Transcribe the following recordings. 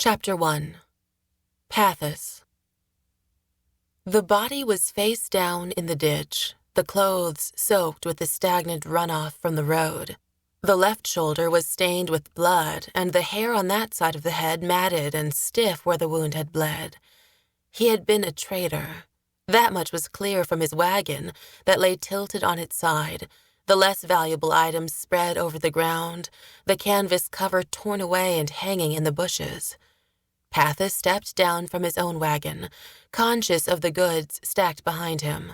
Chapter 1. Pathos. The body was face down in the ditch, the clothes soaked with the stagnant runoff from the road. The left shoulder was stained with blood, and the hair on that side of the head matted and stiff where the wound had bled. He had been a traitor. That much was clear from his wagon that lay tilted on its side, the less valuable items spread over the ground, the canvas cover torn away and hanging in the bushes. Pathos stepped down from his own wagon, conscious of the goods stacked behind him: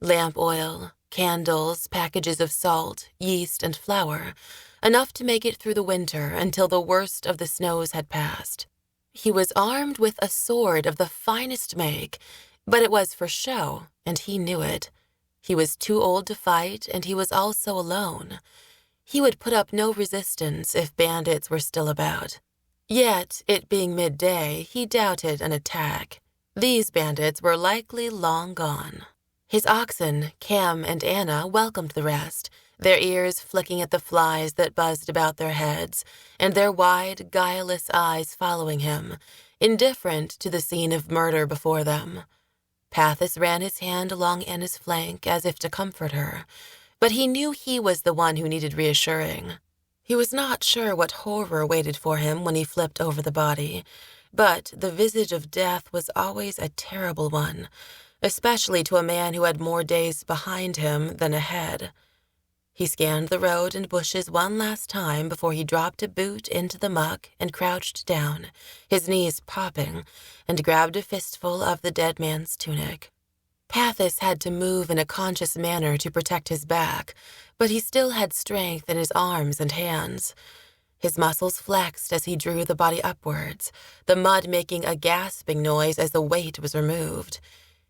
lamp oil, candles, packages of salt, yeast, and flour, enough to make it through the winter until the worst of the snows had passed. He was armed with a sword of the finest make, but it was for show, and he knew it. He was too old to fight, and he was also alone. He would put up no resistance if bandits were still about. Yet, it being midday, he doubted an attack. These bandits were likely long gone. His oxen, Cam and Anna, welcomed the rest, their ears flicking at the flies that buzzed about their heads, and their wide, guileless eyes following him, indifferent to the scene of murder before them. Pathos ran his hand along Anna's flank as if to comfort her, but he knew he was the one who needed reassuring. He was not sure what horror waited for him when he flipped over the body, but the visage of death was always a terrible one, especially to a man who had more days behind him than ahead. He scanned the road and bushes one last time before he dropped a boot into the muck and crouched down, his knees popping, and grabbed a fistful of the dead man's tunic. Pathos had to move in a conscious manner to protect his back, but he still had strength in his arms and hands. His muscles flexed as he drew the body upwards, the mud making a gasping noise as the weight was removed.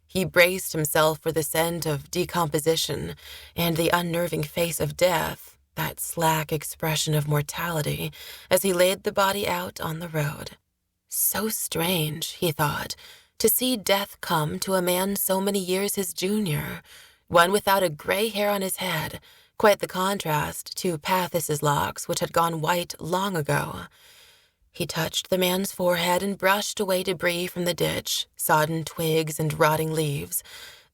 He braced himself for the scent of decomposition and the unnerving face of death, that slack expression of mortality, as he laid the body out on the road. So strange, he thought, to see death come to a man so many years his junior, one without a gray hair on his head, quite the contrast to Pathos's locks, which had gone white long ago. He touched the man's forehead and brushed away debris from the ditch, sodden twigs and rotting leaves,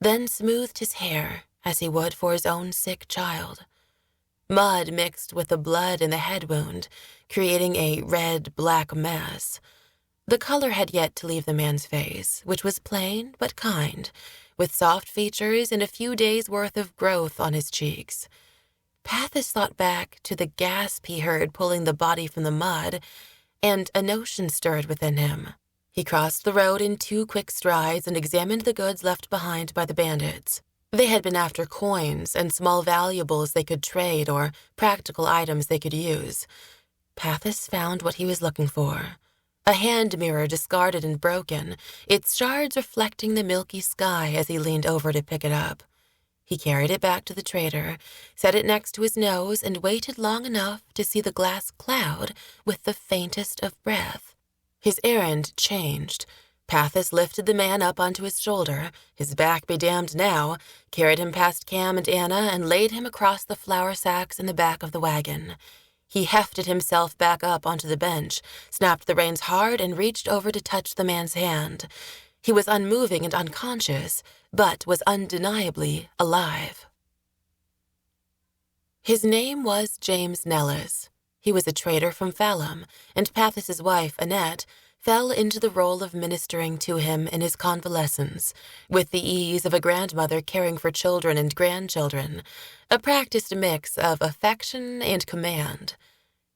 then smoothed his hair as he would for his own sick child. Mud mixed with the blood in the head wound, creating a red-black mess. The color had yet to leave the man's face, which was plain but kind, with soft features and a few days' worth of growth on his cheeks. Pathos thought back to the gasp he heard pulling the body from the mud, and a notion stirred within him. He crossed the road in 2 quick strides and examined the goods left behind by the bandits. They had been after coins and small valuables they could trade or practical items they could use. Pathos found what he was looking for. A hand mirror discarded and broken, its shards reflecting the milky sky as he leaned over to pick it up. He carried it back to the trader, set it next to his nose, and waited long enough to see the glass cloud with the faintest of breath. His errand changed. Pathos lifted the man up onto his shoulder, his back bedamned now, carried him past Cam and Anna, and laid him across the flour sacks in the back of the wagon. He hefted himself back up onto the bench, snapped the reins hard, and reached over to touch the man's hand. He was unmoving and unconscious, but was undeniably alive. His name was James Nellis. He was a trader from Fallam, and Pathos's wife, Annette, fell into the role of ministering to him in his convalescence, with the ease of a grandmother caring for children and grandchildren, a practiced mix of affection and command.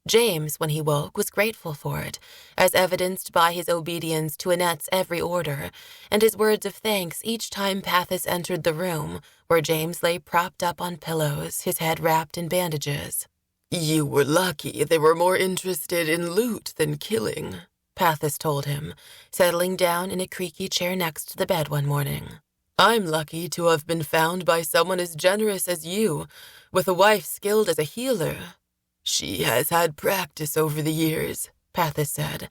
James, when he woke, was grateful for it, as evidenced by his obedience to Annette's every order, and his words of thanks each time Pathos entered the room, where James lay propped up on pillows, his head wrapped in bandages. "You were lucky they were more interested in loot than killing," Pathos told him, settling down in a creaky chair next to the bed one morning. "I'm lucky to have been found by someone as generous as you, with a wife skilled as a healer. She has had practice over the years," Pathos said.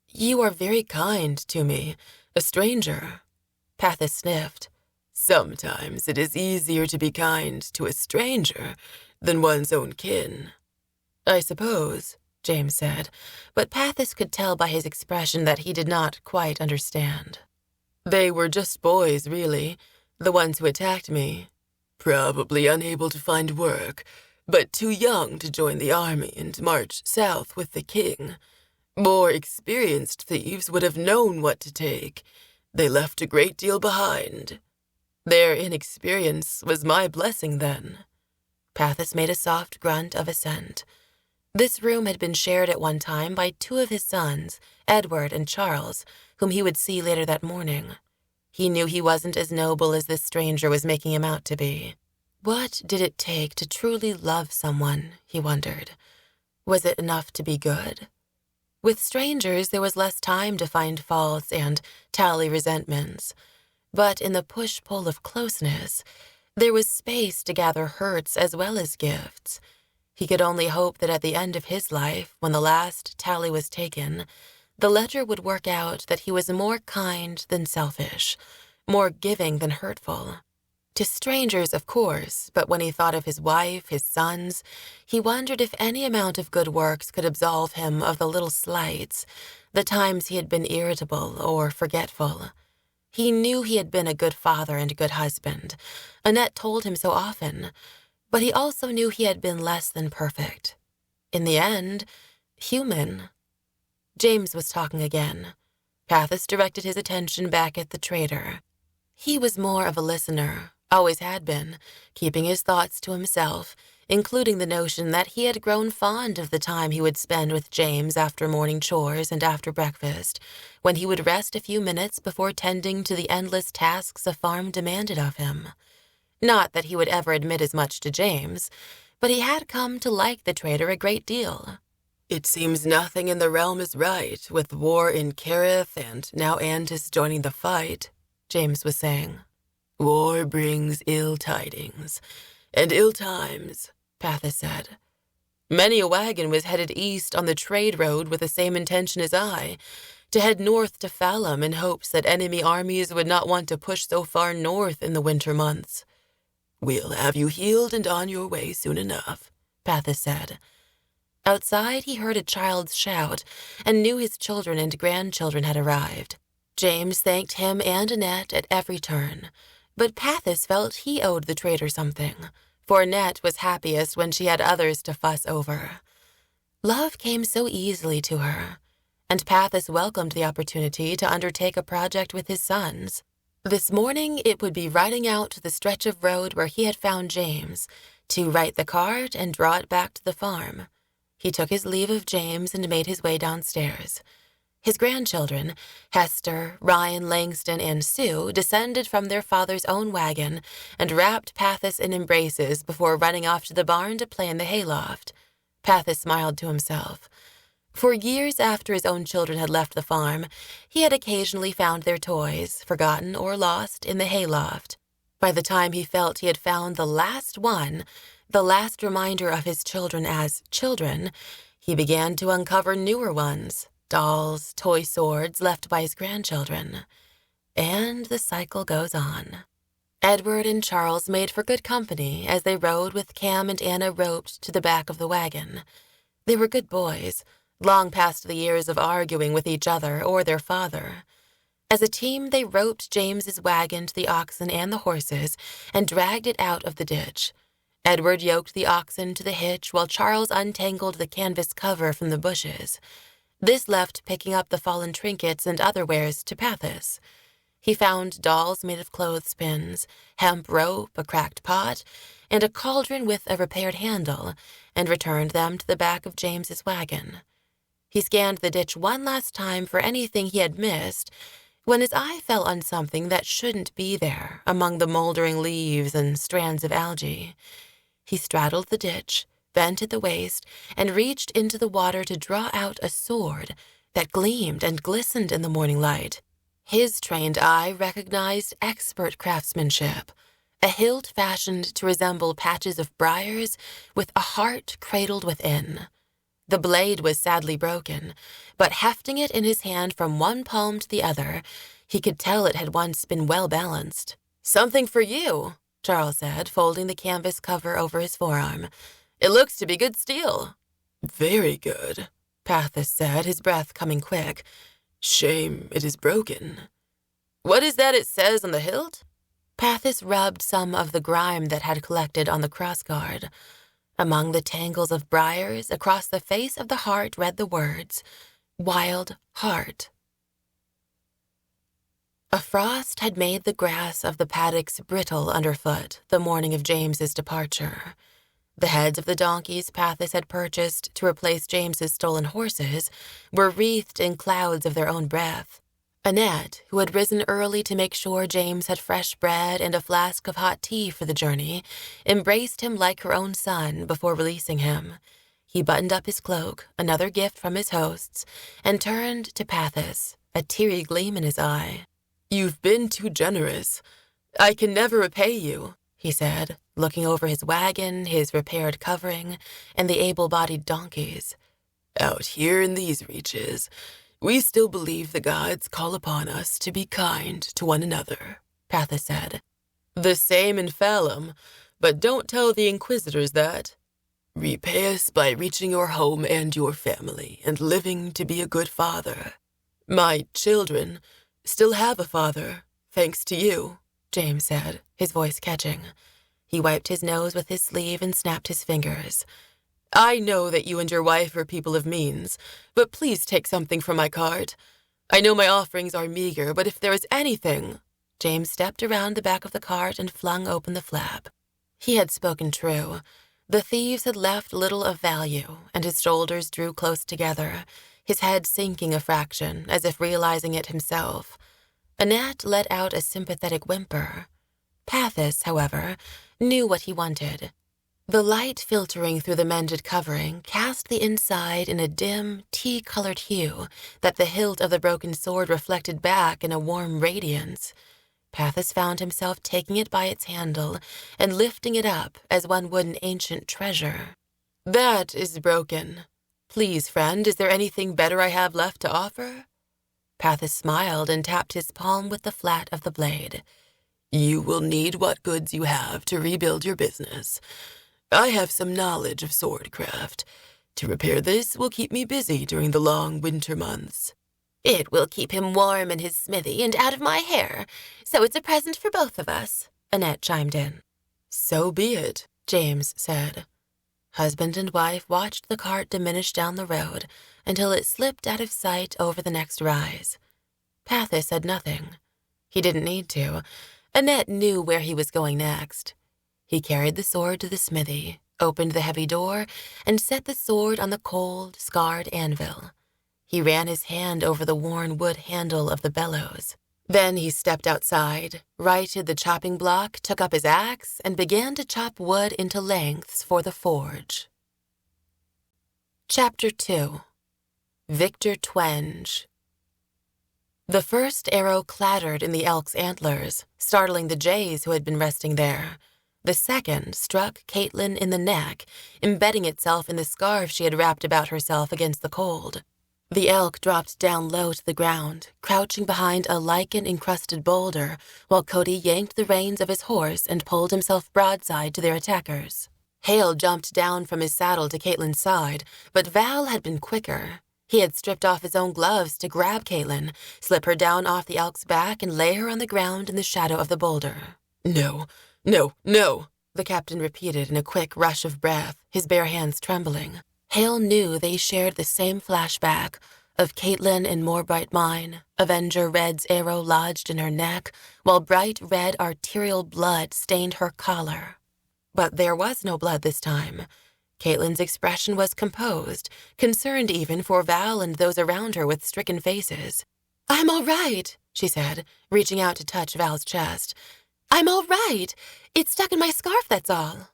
"You are very kind to me, a stranger." Pathos sniffed. "Sometimes it is easier to be kind to a stranger than one's own kin." "I suppose." James said, but Pathis could tell by his expression that he did not quite understand. They were just boys, really, the ones who attacked me. Probably unable to find work, but too young to join the army and march south with the king. More experienced thieves would have known what to take. They left a great deal behind. Their inexperience was my blessing then. Pathis made a soft grunt of assent. This room had been shared at one time by two of his sons, Edward and Charles, whom he would see later that morning. He knew he wasn't as noble as this stranger was making him out to be. What did it take to truly love someone, he wondered. Was it enough to be good? With strangers, there was less time to find faults and tally resentments. But in the push-pull of closeness, there was space to gather hurts as well as gifts. He could only hope that at the end of his life, when the last tally was taken, the ledger would work out that he was more kind than selfish, more giving than hurtful. To strangers, of course, but when he thought of his wife, his sons, he wondered if any amount of good works could absolve him of the little slights, the times he had been irritable or forgetful. He knew he had been a good father and a good husband. Annette told him so often, but he also knew he had been less than perfect. In the end, human. James was talking again. Pathis directed his attention back at the trader. He was more of a listener, always had been, keeping his thoughts to himself, including the notion that he had grown fond of the time he would spend with James after morning chores and after breakfast, when he would rest a few minutes before tending to the endless tasks a farm demanded of him. Not that he would ever admit as much to James, but he had come to like the trader a great deal. It seems nothing in the realm is right, with war in Karrith and now Antis joining the fight, James was saying. War brings ill tidings, and ill times, Pathis said. Many a wagon was headed east on the trade road with the same intention as I, to head north to Fallam in hopes that enemy armies would not want to push so far north in the winter months. We'll have you healed and on your way soon enough, Pathis said. Outside, he heard a child's shout and knew his children and grandchildren had arrived. James thanked him and Annette at every turn, but Pathis felt he owed the trader something, for Annette was happiest when she had others to fuss over. Love came so easily to her, and Pathis welcomed the opportunity to undertake a project with his sons. This morning, it would be riding out to the stretch of road where he had found James, to right the cart and draw it back to the farm. He took his leave of James and made his way downstairs. His grandchildren, Hester, Ryan, Langston, and Sue, descended from their father's own wagon and wrapped Pathis in embraces before running off to the barn to play in the hayloft. Pathis smiled to himself. For years after his own children had left the farm, he had occasionally found their toys, forgotten or lost, in the hayloft. By the time he felt he had found the last one, the last reminder of his children as children, he began to uncover newer ones, dolls, toy swords left by his grandchildren. And the cycle goes on. Edward and Charles made for good company as they rode with Cam and Anna roped to the back of the wagon. They were good boys, long past the years of arguing with each other or their father. As a team, they roped James's wagon to the oxen and the horses and dragged it out of the ditch. Edward yoked the oxen to the hitch while Charles untangled the canvas cover from the bushes. This left picking up the fallen trinkets and other wares to Pathis. He found dolls made of clothespins, hemp rope, a cracked pot, and a cauldron with a repaired handle, and returned them to the back of James's wagon. He scanned the ditch one last time for anything he had missed, when his eye fell on something that shouldn't be there among the moldering leaves and strands of algae. He straddled the ditch, bent at the waist, and reached into the water to draw out a sword that gleamed and glistened in the morning light. His trained eye recognized expert craftsmanship, a hilt fashioned to resemble patches of briars with a heart cradled within. The blade was sadly broken, but hefting it in his hand from one palm to the other, he could tell it had once been well balanced. "Something for you," Charles said, folding the canvas cover over his forearm. "It looks to be good steel." Very good, Pathis said, his breath coming quick. Shame it is broken. What is that it says on the hilt? Pathis rubbed some of the grime that had collected on the crossguard. Among the tangles of briars, across the face of the heart read the words, Wild Heart. A frost had made the grass of the paddocks brittle underfoot the morning of James's departure. The heads of the donkeys Pathis had purchased to replace James's stolen horses were wreathed in clouds of their own breath. Annette, who had risen early to make sure James had fresh bread and a flask of hot tea for the journey, embraced him like her own son before releasing him. He buttoned up his cloak, another gift from his hosts, and turned to Pathis, a teary gleam in his eye. You've been too generous. I can never repay you, he said, looking over his wagon, his repaired covering, and the able-bodied donkeys. Out here in these reaches, we still believe the gods call upon us to be kind to one another, Pathis said. The same in Phalum, but don't tell the Inquisitors that. Repay us by reaching your home and your family and living to be a good father. My children still have a father, thanks to you, James said, his voice catching. He wiped his nose with his sleeve and snapped his fingers. I know that you and your wife are people of means, but please take something from my cart. I know my offerings are meager, but if there is anything— James stepped around the back of the cart and flung open the flap. He had spoken true. The thieves had left little of value, and his shoulders drew close together, his head sinking a fraction, as if realizing it himself. Annette let out a sympathetic whimper. Pathis, however, knew what he wanted. The light filtering through the mended covering cast the inside in a dim, tea-colored hue that the hilt of the broken sword reflected back in a warm radiance. Pathis found himself taking it by its handle and lifting it up as one would an ancient treasure. That is broken. Please, friend, is there anything better I have left to offer? Pathis smiled and tapped his palm with the flat of the blade. You will need what goods you have to rebuild your business. I have some knowledge of swordcraft. To repair this will keep me busy during the long winter months. It will keep him warm in his smithy and out of my hair, so it's a present for both of us, Annette chimed in. So be it, James said. Husband and wife watched the cart diminish down the road until it slipped out of sight over the next rise. Pathis said nothing. He didn't need to. Annette knew where he was going next. He carried the sword to the smithy, opened the heavy door, and set the sword on the cold, scarred anvil. He ran his hand over the worn wood handle of the bellows. Then he stepped outside, righted the chopping block, took up his axe, and began to chop wood into lengths for the forge. Chapter 2. Victor Twenge. The first arrow clattered in the elk's antlers, startling the jays who had been resting there. The second struck Katlyn in the neck, embedding itself in the scarf she had wrapped about herself against the cold. The elk dropped down low to the ground, crouching behind a lichen-encrusted boulder, while Cody yanked the reins of his horse and pulled himself broadside to their attackers. Haille jumped down from his saddle to Katlyn's side, but Val had been quicker. He had stripped off his own gloves to grab Katlyn, slip her down off the elk's back, and lay her on the ground in the shadow of the boulder. No, the captain repeated in a quick rush of breath, his bare hands trembling. Haille knew they shared the same flashback of Katlyn in Moorbright Mine, Avenger Red's arrow lodged in her neck, while bright red arterial blood stained her collar. But there was no blood this time. Katlyn's expression was composed, concerned even for Val and those around her with stricken faces. I'm all right, she said, reaching out to touch Val's chest. I'm all right. It's stuck in my scarf, that's all.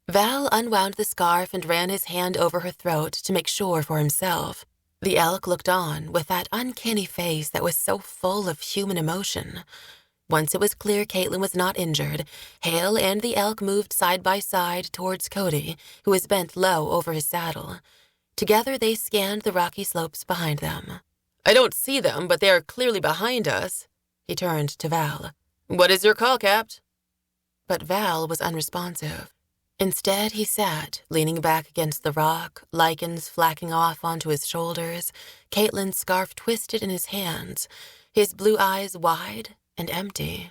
Val unwound the scarf and ran his hand over her throat to make sure for himself. The elk looked on with that uncanny face that was so full of human emotion. Once it was clear Katlyn was not injured, Haille and the elk moved side by side towards Cody, who was bent low over his saddle. Together they scanned the rocky slopes behind them. I don't see them, but they are clearly behind us. He turned to Val. What is your call, Capt? But Val was unresponsive. Instead, he sat, leaning back against the rock, lichens flacking off onto his shoulders, Katlyn's scarf twisted in his hands, his blue eyes wide and empty.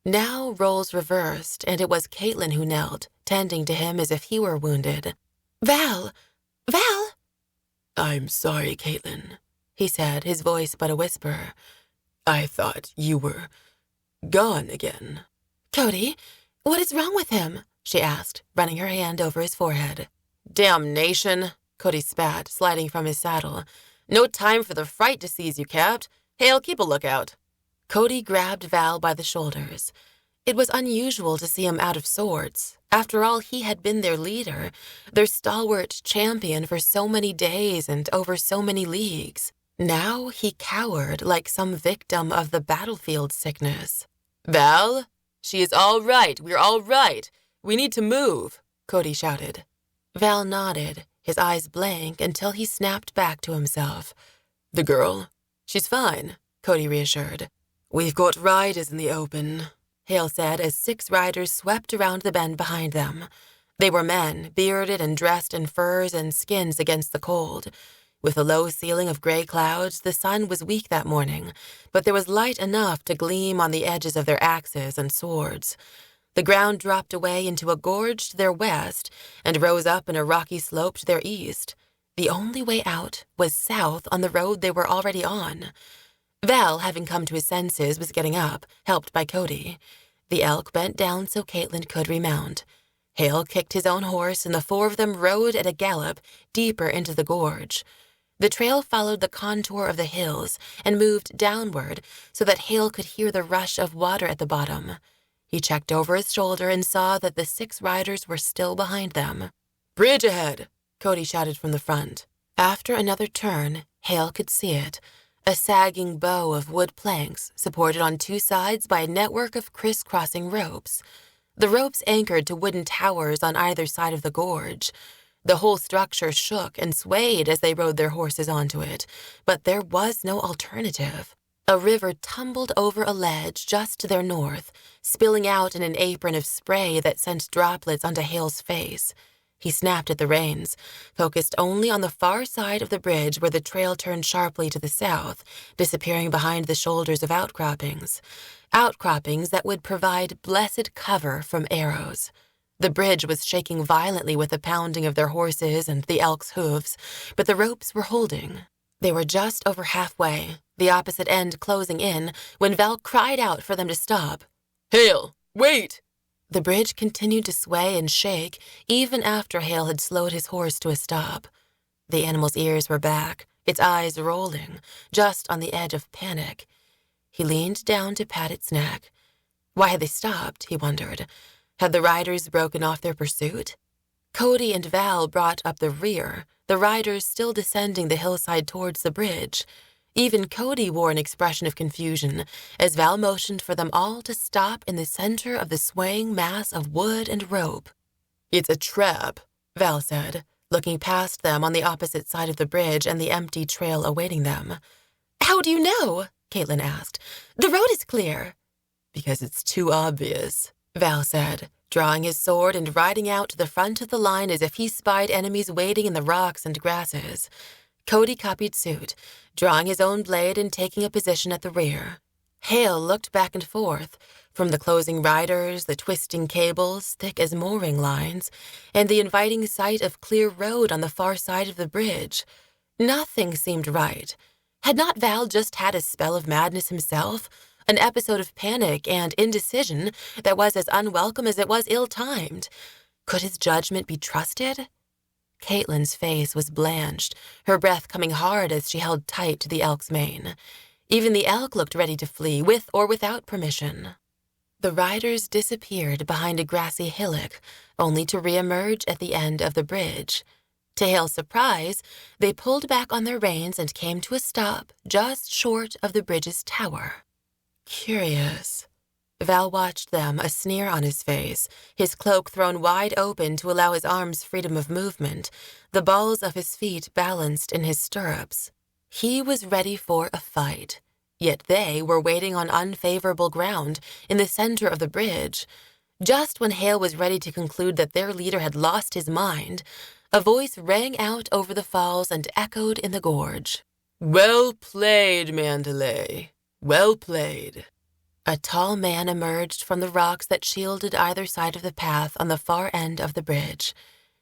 Now roles reversed, and it was Katlyn who knelt, tending to him as if he were wounded. "Val! Val!" "I'm sorry, Katlyn," he said, his voice but a whisper. "I thought you were gone again." "Cody, what is wrong with him?" she asked, running her hand over his forehead. "Damnation," Cody spat, sliding from his saddle. "No time for the fright to seize you, Capt. Haille, keep a lookout." Cody grabbed Val by the shoulders. It was unusual to see him out of sorts. After all, he had been their leader, their stalwart champion for so many days and over so many leagues. Now he cowered like some victim of the battlefield sickness. "Val, she is all right. We're all right. We need to move," Cody shouted. Val nodded, his eyes blank until he snapped back to himself. "The girl? She's fine," Cody reassured. "We've got riders in the open," Haille said as 6 riders swept around the bend behind them. They were men, bearded and dressed in furs and skins against the cold. With a low ceiling of gray clouds, the sun was weak that morning, but there was light enough to gleam on the edges of their axes and swords. The ground dropped away into a gorge to their west and rose up in a rocky slope to their east. The only way out was south on the road they were already on. Val, having come to his senses, was getting up, helped by Cody. The elk bent down so Katlyn could remount. Haille kicked his own horse, and the 4 of them rode at a gallop deeper into the gorge. The trail followed the contour of the hills and moved downward so that Haille could hear the rush of water at the bottom. He checked over his shoulder and saw that the 6 riders were still behind them. "Bridge ahead," Cody shouted from the front. After another turn, Haille could see it. A sagging bow of wood planks supported on 2 sides by a network of crisscrossing ropes. The ropes anchored to wooden towers on either side of the gorge. The whole structure shook and swayed as they rode their horses onto it, but there was no alternative. A river tumbled over a ledge just to their north, spilling out in an apron of spray that sent droplets onto Haille's face. He snapped at the reins, focused only on the far side of the bridge where the trail turned sharply to the south, disappearing behind the shoulders of outcroppings. Outcroppings that would provide blessed cover from arrows. The bridge was shaking violently with the pounding of their horses and the elk's hooves, but the ropes were holding. They were just over halfway, the opposite end closing in, when Val cried out for them to stop. "Haille, wait!" The bridge continued to sway and shake even after Haille had slowed his horse to a stop. The animal's ears were back, its eyes rolling, just on the edge of panic. He leaned down to pat its neck. Why had they stopped, he wondered. Had the riders broken off their pursuit? Cody and Val brought up the rear, the riders still descending the hillside towards the bridge. Even Cody wore an expression of confusion as Val motioned for them all to stop in the center of the swaying mass of wood and rope. "It's a trap," Val said, looking past them on the opposite side of the bridge and the empty trail awaiting them. "How do you know?" Katlyn asked. "The road is clear." "Because it's too obvious," Val said, drawing his sword and riding out to the front of the line as if he spied enemies waiting in the rocks and grasses. Cody copied suit, drawing his own blade and taking a position at the rear. Haille looked back and forth, from the closing riders, the twisting cables, thick as mooring lines, and the inviting sight of clear road on the far side of the bridge. Nothing seemed right. Had not Val just had a spell of madness himself, an episode of panic and indecision that was as unwelcome as it was ill-timed? Could his judgment be trusted? Katlyn's face was blanched, her breath coming hard as she held tight to the elk's mane. Even the elk looked ready to flee, with or without permission. The riders disappeared behind a grassy hillock, only to reemerge at the end of the bridge. To Haille's surprise, they pulled back on their reins and came to a stop just short of the bridge's tower. Curious. Val watched them, a sneer on his face, his cloak thrown wide open to allow his arms freedom of movement, the balls of his feet balanced in his stirrups. He was ready for a fight, yet they were waiting on unfavorable ground in the center of the bridge. Just when Haille was ready to conclude that their leader had lost his mind, a voice rang out over the falls and echoed in the gorge. "Well played, NATALIE. Well played." A tall man emerged from the rocks that shielded either side of the path on the far end of the bridge.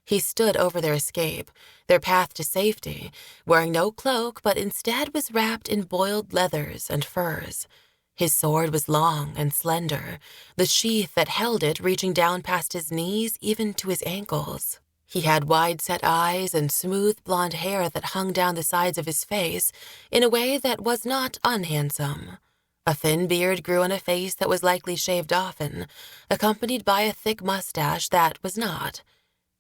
He stood over their escape, their path to safety, wearing no cloak but instead was wrapped in boiled leathers and furs. His sword was long and slender, the sheath that held it reaching down past his knees even to his ankles. He had wide-set eyes and smooth blonde hair that hung down the sides of his face in a way that was not unhandsome. A thin beard grew on a face that was likely shaved often, accompanied by a thick mustache that was not.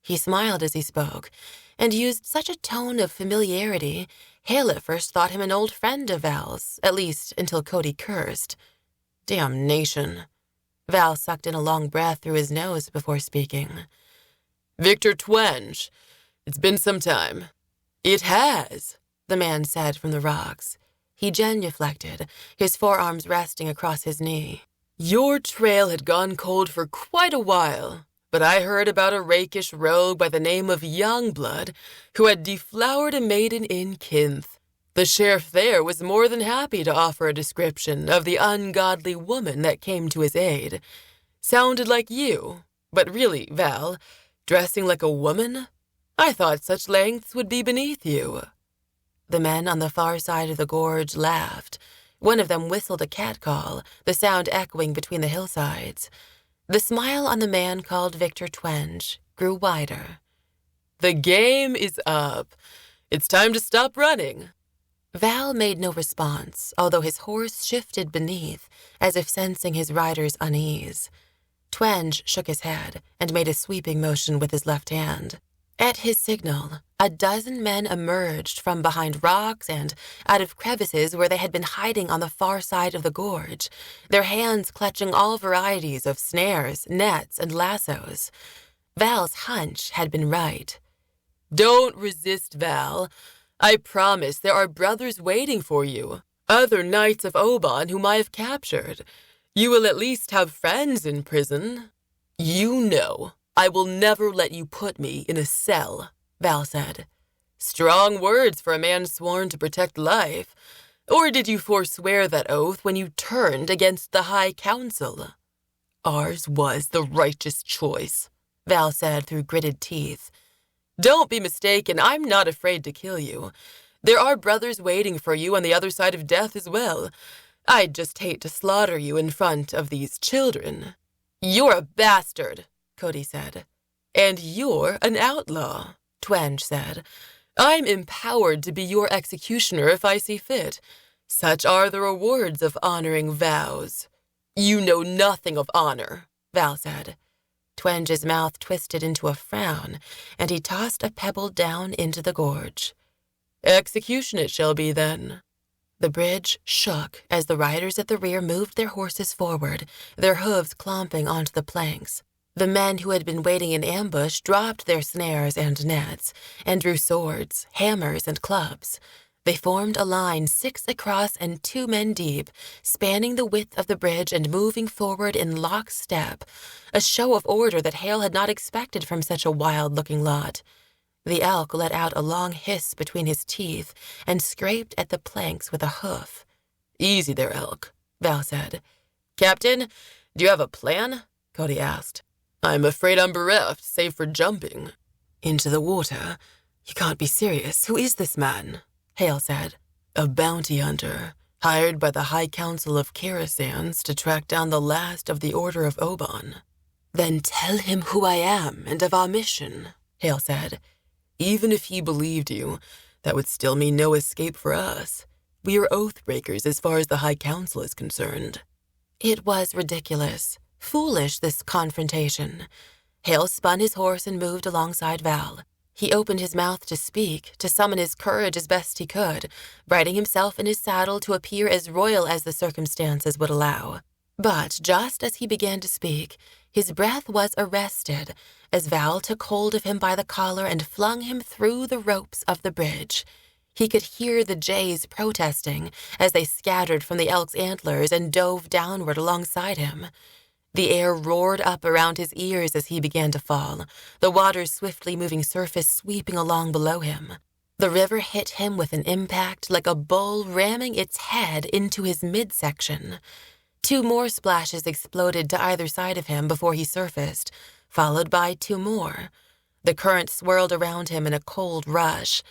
He smiled as he spoke, and used such a tone of familiarity, Haille at first thought him an old friend of Val's, at least until Cody cursed. Damnation. Val sucked in a long breath through his nose before speaking. "Victor Twenge, it's been some time." "It has," the man said from the rocks. He genuflected, his forearms resting across his knee. "Your trail had gone cold for quite a while, but I heard about a rakish rogue by the name of Youngblood who had deflowered a maiden in Karrith. The sheriff there was more than happy to offer a description of the ungodly woman that came to his aid. Sounded like you, but really, Val, dressing like a woman? I thought such lengths would be beneath you." The men on the far side of the gorge laughed. One of them whistled a catcall, the sound echoing between the hillsides. The smile on the man called Victor Twenge grew wider. "The game is up. It's time to stop running." Val made no response, although his horse shifted beneath, as if sensing his rider's unease. Twenge shook his head and made a sweeping motion with his left hand. At his signal, a dozen men emerged from behind rocks and out of crevices where they had been hiding on the far side of the gorge, their hands clutching all varieties of snares, nets, and lassos. Val's hunch had been right. "Don't resist, Val. I promise there are brothers waiting for you, other knights of Oban whom I have captured. You will at least have friends in prison." "You know, I will never let you put me in a cell," Val said. "Strong words for a man sworn to protect life. Or did you forswear that oath when you turned against the High Council?" "Ours was the righteous choice," Val said through gritted teeth. "Don't be mistaken, I'm not afraid to kill you. There are brothers waiting for you on the other side of death as well. I'd just hate to slaughter you in front of these children." "You're a bastard," Cody said. "And you're an outlaw," Twenge said. "I'm empowered to be your executioner if I see fit. Such are the rewards of honoring vows." "You know nothing of honor," Val said. Twenge's mouth twisted into a frown, and he tossed a pebble down into the gorge. "Execution it shall be, then." The bridge shook as the riders at the rear moved their horses forward, their hooves clomping onto the planks. The men who had been waiting in ambush dropped their snares and nets, and drew swords, hammers, and clubs. They formed a line 6 across and 2 men deep, spanning the width of the bridge and moving forward in lockstep, a show of order that Haille had not expected from such a wild-looking lot. The elk let out a long hiss between his teeth and scraped at the planks with a hoof. "Easy there, elk," Val said. "Captain, do you have a plan?" Cody asked. "I'm afraid I'm bereft, save for jumping." "Into the water? You can't be serious. Who is this man?" Haille said. "A bounty hunter, hired by the High Council of Karrith to track down the last of the Order of Oban." "Then tell him who I am and of our mission," Haille said. "Even if he believed you, that would still mean no escape for us. We are oath-breakers as far as the High Council is concerned." It was ridiculous. Foolish, this confrontation. Haille spun his horse and moved alongside Val. He opened his mouth to speak, to summon his courage as best he could, riding himself in his saddle to appear as royal as the circumstances would allow. But just as he began to speak, his breath was arrested as Val took hold of him by the collar and flung him through the ropes of the bridge. He could hear the jays protesting as they scattered from the elk's antlers and dove downward alongside him. The air roared up around his ears as he began to fall, the water's swiftly moving surface sweeping along below him. The river hit him with an impact like a bull ramming its head into his midsection. 2 more splashes exploded to either side of him before he surfaced, followed by 2 more. The current swirled around him in a cold rush.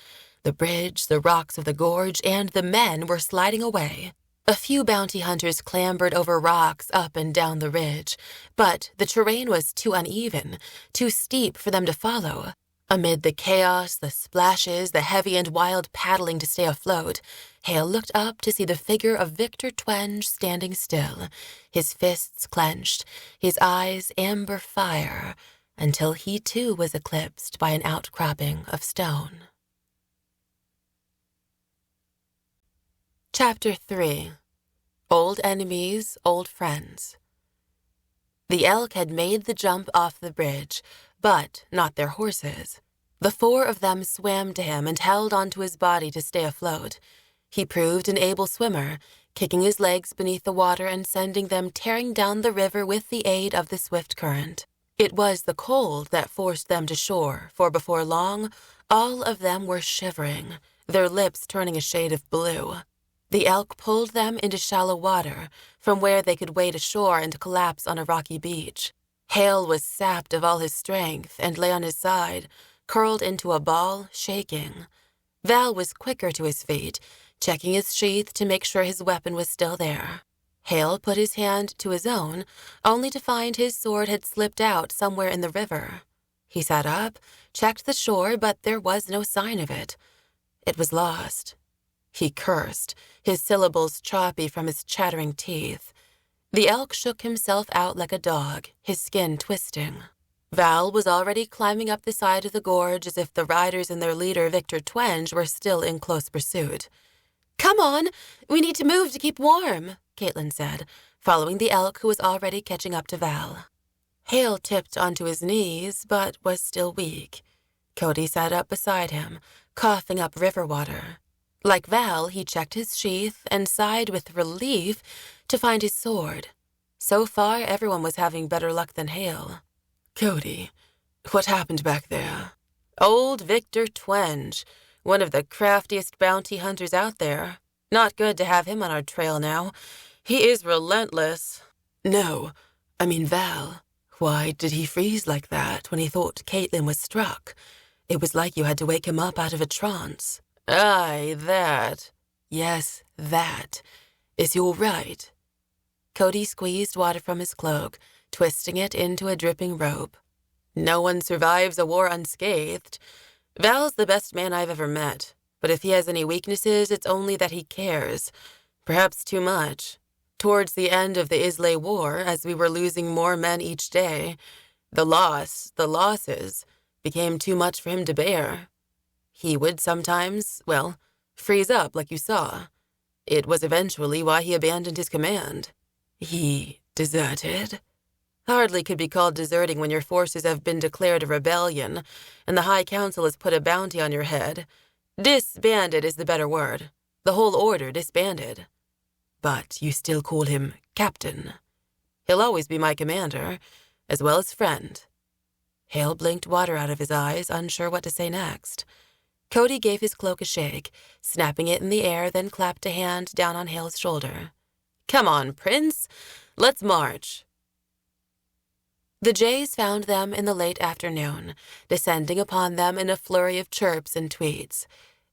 The bridge, the rocks of the gorge, and the men were sliding away. A few bounty hunters clambered over rocks up and down the ridge, but the terrain was too uneven, too steep for them to follow. Amid the chaos, the splashes, the heavy and wild paddling to stay afloat, Haille looked up to see the figure of Victor Twenge standing still, his fists clenched, his eyes amber fire, until he too was eclipsed by an outcropping of stone. Chapter 3. Old Enemies, Old Friends. The elk had made the jump off the bridge, but not their horses. The 4 of them swam to him and held onto his body to stay afloat. He proved an able swimmer, kicking his legs beneath the water and sending them tearing down the river with the aid of the swift current. It was the cold that forced them to shore, for before long, all of them were shivering, their lips turning a shade of blue. The elk pulled them into shallow water, from where they could wade ashore and collapse on a rocky beach. Haille was sapped of all his strength and lay on his side, curled into a ball, shaking. Val was quicker to his feet, checking his sheath to make sure his weapon was still there. Haille put his hand to his own, only to find his sword had slipped out somewhere in the river. He sat up, checked the shore, but there was no sign of it. It was lost. He cursed, his syllables choppy from his chattering teeth. The elk shook himself out like a dog, his skin twisting. Val was already climbing up the side of the gorge as if the riders and their leader, Victor Twenge, were still in close pursuit. "Come on, we need to move to keep warm," Katlyn said, following the elk who was already catching up to Val. Haille tipped onto his knees, but was still weak. Cody sat up beside him, coughing up river water. Like Val, he checked his sheath and sighed with relief to find his sword. So far, everyone was having better luck than Haille. Cody, what happened back there? Old Victor Twenge, one of the craftiest bounty hunters out there. Not good to have him on our trail now. He is relentless. No, I mean Val. Why did he freeze like that when he thought Katlyn was struck? It was like you had to wake him up out of a trance. Aye, that. Yes, that. Is he all right? Cody squeezed water from his cloak, twisting it into a dripping rope. No one survives a war unscathed. Val's the best man I've ever met, but if he has any weaknesses, it's only that he cares. Perhaps too much. Towards the end of the Islay War, as we were losing more men each day, the losses, became too much for him to bear. He would sometimes, freeze up like you saw. It was eventually why he abandoned his command. He deserted? Hardly could be called deserting when your forces have been declared a rebellion, and the High Council has put a bounty on your head. Disbanded is the better word. The whole order disbanded. But you still call him Captain. He'll always be my commander, as well as friend. Haille blinked water out of his eyes, unsure what to say next. Cody gave his cloak a shake, snapping it in the air, then clapped a hand down on Haille's shoulder. "Come on, Prince. Let's march." The jays found them in the late afternoon, descending upon them in a flurry of chirps and tweets.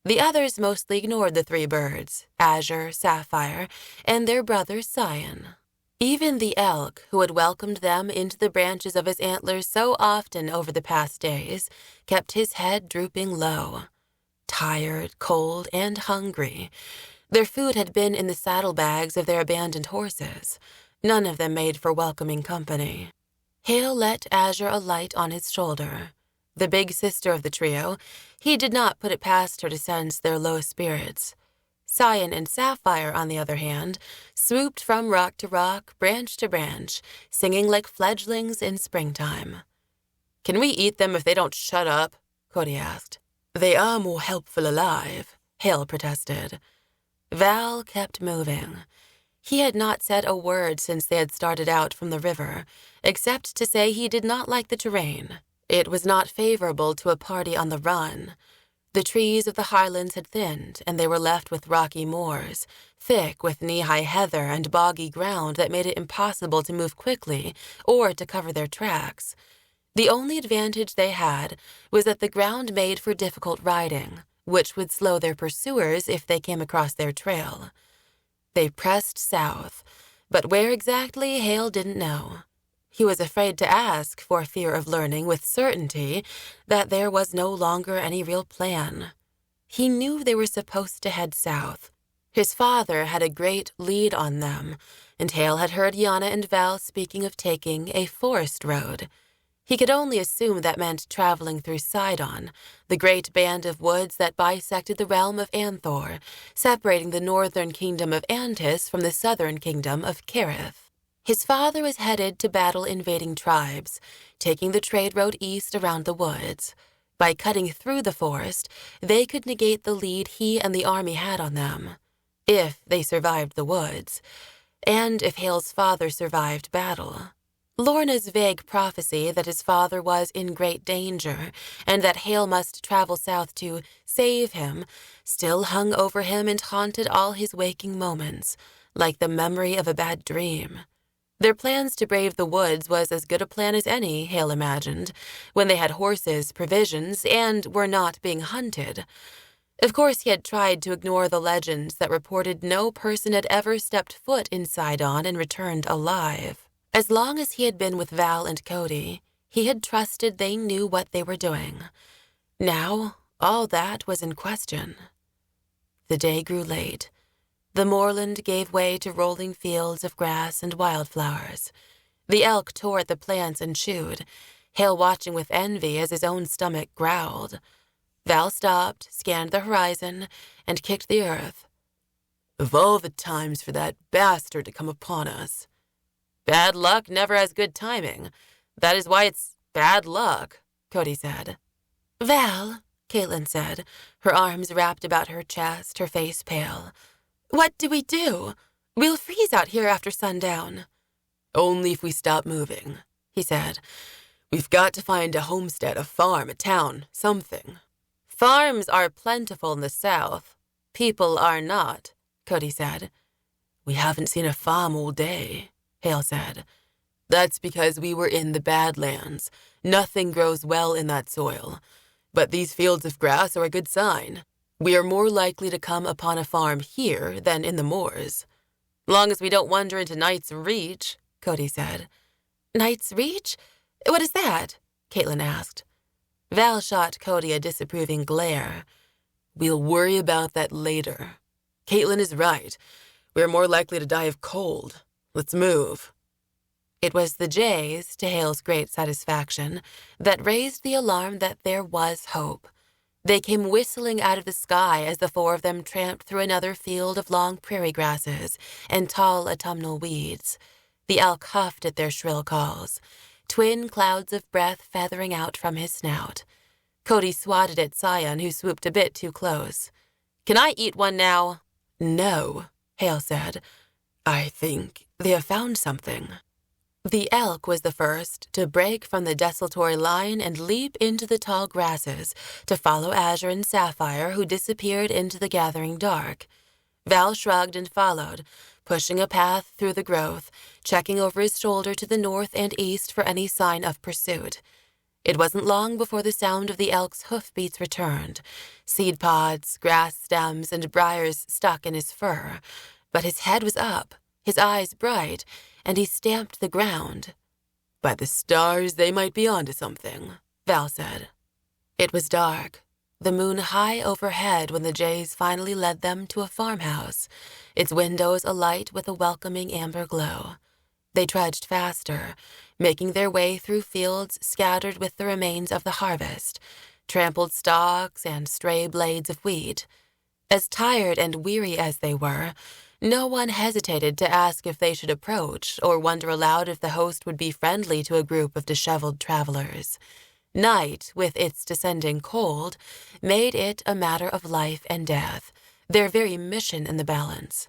The others mostly ignored the 3 birds, Azure, Sapphire, and their brother Cyan. Even the elk, who had welcomed them into the branches of his antlers so often over the past days, kept his head drooping low. Tired, cold, and hungry. Their food had been in the saddlebags of their abandoned horses. None of them made for welcoming company. Haille let Azure alight on his shoulder. The big sister of the trio, he did not put it past her to sense their low spirits. Cyan and Sapphire, on the other hand, swooped from rock to rock, branch to branch, singing like fledglings in springtime. "Can we eat them if they don't shut up?" Cody asked. "They are more helpful alive," Haille protested. Val kept moving. He had not said a word since they had started out from the river, except to say he did not like the terrain. It was not favorable to a party on the run. The trees of the highlands had thinned, and they were left with rocky moors, thick with knee-high heather and boggy ground that made it impossible to move quickly or to cover their tracks. The only advantage they had was that the ground made for difficult riding, which would slow their pursuers if they came across their trail. They pressed south, but where exactly Haille didn't know. He was afraid to ask for fear of learning with certainty that there was no longer any real plan. He knew they were supposed to head south. His father had a great lead on them, and Haille had heard Yana and Val speaking of taking a forest road. He could only assume that meant traveling through Sidon, the great band of woods that bisected the realm of Anthor, separating the northern kingdom of Antis from the southern kingdom of Karrith. His father was headed to battle invading tribes, taking the trade road east around the woods. By cutting through the forest, they could negate the lead he and the army had on them, if they survived the woods, and if Haille's father survived battle. Lorna's vague prophecy that his father was in great danger and that Haille must travel south to save him still hung over him and haunted all his waking moments, like the memory of a bad dream. Their plans to brave the woods was as good a plan as any, Haille imagined, when they had horses, provisions, and were not being hunted. Of course, he had tried to ignore the legends that reported no person had ever stepped foot in Sidon and returned alive. As long as he had been with Val and Cody, he had trusted they knew what they were doing. Now, all that was in question. The day grew late. The moorland gave way to rolling fields of grass and wildflowers. The elk tore at the plants and chewed, Haille watching with envy as his own stomach growled. Val stopped, scanned the horizon, and kicked the earth. Of all the times for that bastard to come upon us. Bad luck never has good timing. That is why it's bad luck, Cody said. Val, Katlyn said, her arms wrapped about her chest, her face pale. What do we do? We'll freeze out here after sundown. Only if we stop moving, he said. We've got to find a homestead, a farm, a town, something. Farms are plentiful in the south. People are not, Cody said. We haven't seen a farm all day, Haille said. That's because we were in the Badlands. Nothing grows well in that soil. But these fields of grass are a good sign. We are more likely to come upon a farm here than in the moors. Long as we don't wander into Knight's Reach, Cody said. Knight's Reach? What is that? Katlyn asked. Val shot Cody a disapproving glare. We'll worry about that later. Katlyn is right. We're more likely to die of cold. Let's move. It was the jays, to Haille's great satisfaction, that raised the alarm that there was hope. They came whistling out of the sky as the four of them tramped through another field of long prairie grasses and tall autumnal weeds. The elk huffed at their shrill calls, twin clouds of breath feathering out from his snout. Cody swatted at Scion, who swooped a bit too close. Can I eat one now? No, Haille said. I think they have found something. The elk was the first to break from the desultory line and leap into the tall grasses to follow Azure and Sapphire, who disappeared into the gathering dark. Val shrugged and followed, pushing a path through the growth, checking over his shoulder to the north and east for any sign of pursuit. It wasn't long before the sound of the elk's hoofbeats returned, seed pods, grass stems, and briars stuck in his fur, but his head was up, his eyes bright, and he stamped the ground. By the stars, they might be onto something, Val said. It was dark, the moon high overhead when the jays finally led them to a farmhouse, its windows alight with a welcoming amber glow. They trudged faster, making their way through fields scattered with the remains of the harvest, trampled stalks and stray blades of wheat. As tired and weary as they were, no one hesitated to ask if they should approach or wonder aloud if the host would be friendly to a group of disheveled travelers. Night, with its descending cold, made it a matter of life and death, their very mission in the balance.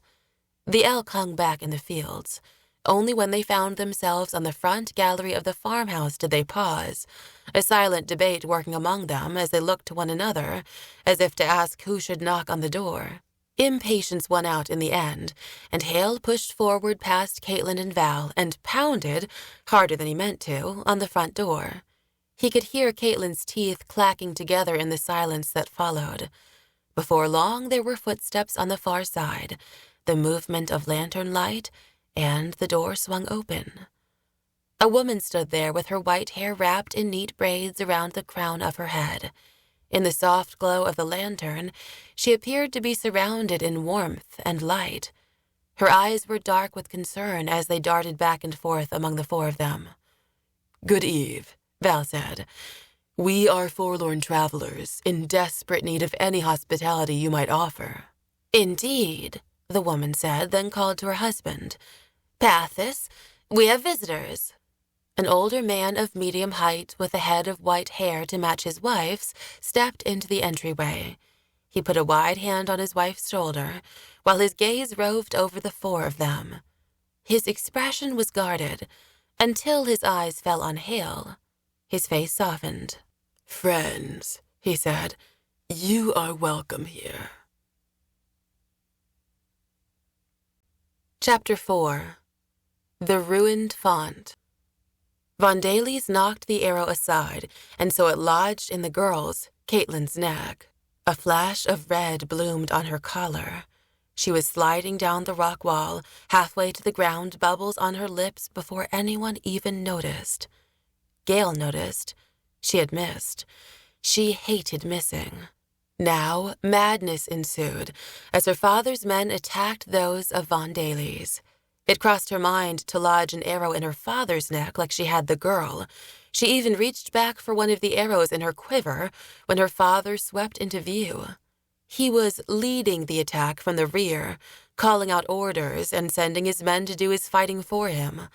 The elk hung back in the fields. Only when they found themselves on the front gallery of the farmhouse did they pause, a silent debate working among them as they looked to one another, as if to ask who should knock on the door. Impatience won out in the end, and Haille pushed forward past Katlyn and Val and pounded, harder than he meant to, on the front door. He could hear Katlyn's teeth clacking together in the silence that followed. Before long, there were footsteps on the far side, the movement of lantern light, and the door swung open. A woman stood there with her white hair wrapped in neat braids around the crown of her head. In the soft glow of the lantern, she appeared to be surrounded in warmth and light. Her eyes were dark with concern as they darted back and forth among the four of them. "Good eve," Val said. "We are forlorn travelers, in desperate need of any hospitality you might offer." "Indeed," the woman said, then called to her husband. "Pathis, we have visitors." An older man of medium height with a head of white hair to match his wife's stepped into the entryway. He put a wide hand on his wife's shoulder, while his gaze roved over the four of them. His expression was guarded, until his eyes fell on Haille. His face softened. "Friends," he said, "you are welcome here." Chapter 4. The Ruined Font. Vandalis knocked the arrow aside, and so it lodged in the girl's, Katlyn's, neck. A flash of red bloomed on her collar. She was sliding down the rock wall, halfway to the ground, bubbles on her lips before anyone even noticed. Gail noticed. She had missed. She hated missing. Now, madness ensued as her father's men attacked those of Vandalis. It crossed her mind to lodge an arrow in her father's neck like she had the girl. She even reached back for one of the arrows in her quiver when her father swept into view. He was leading the attack from the rear, calling out orders and sending his men to do his fighting for him.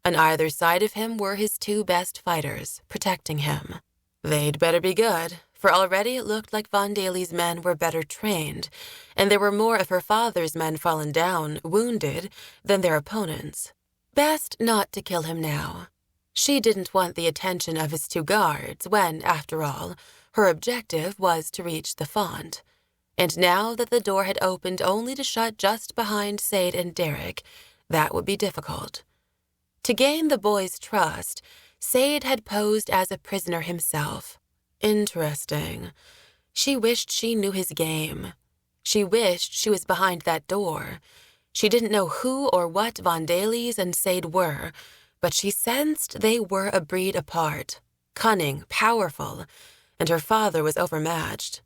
On either side of him were his two best fighters, protecting him. They'd better be good, for already it looked like Vandali's men were better trained, and there were more of her father's men fallen down, wounded, than their opponents. Best not to kill him now. She didn't want the attention of his two guards when, after all, her objective was to reach the font. And now that the door had opened only to shut just behind Sade and Derek, that would be difficult. To gain the boys' trust, Sade had posed as a prisoner himself. Interesting. She wished she knew his game. She wished she was behind that door. She didn't know who or what Vandalis and Sade were, but she sensed they were a breed apart, cunning, powerful, and her father was overmatched.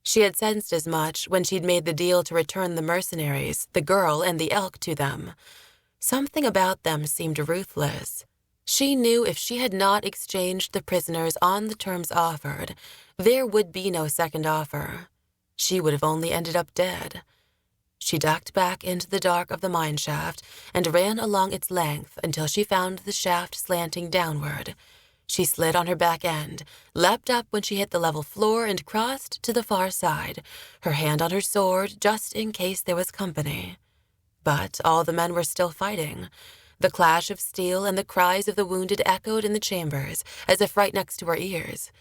She had sensed as much when she'd made the deal to return the mercenaries, the girl, and the elk to them. Something about them seemed ruthless. She knew if she had not exchanged the prisoners on the terms offered, there would be no second offer. She would have only ended up dead. She ducked back into the dark of the mine shaft and ran along its length until she found the shaft slanting downward. She slid on her back end, leapt up when she hit the level floor, and crossed to the far side, her hand on her sword just in case there was company. But all the men were still fighting. The clash of steel and the cries of the wounded echoed in the chambers, as if right next to her ears.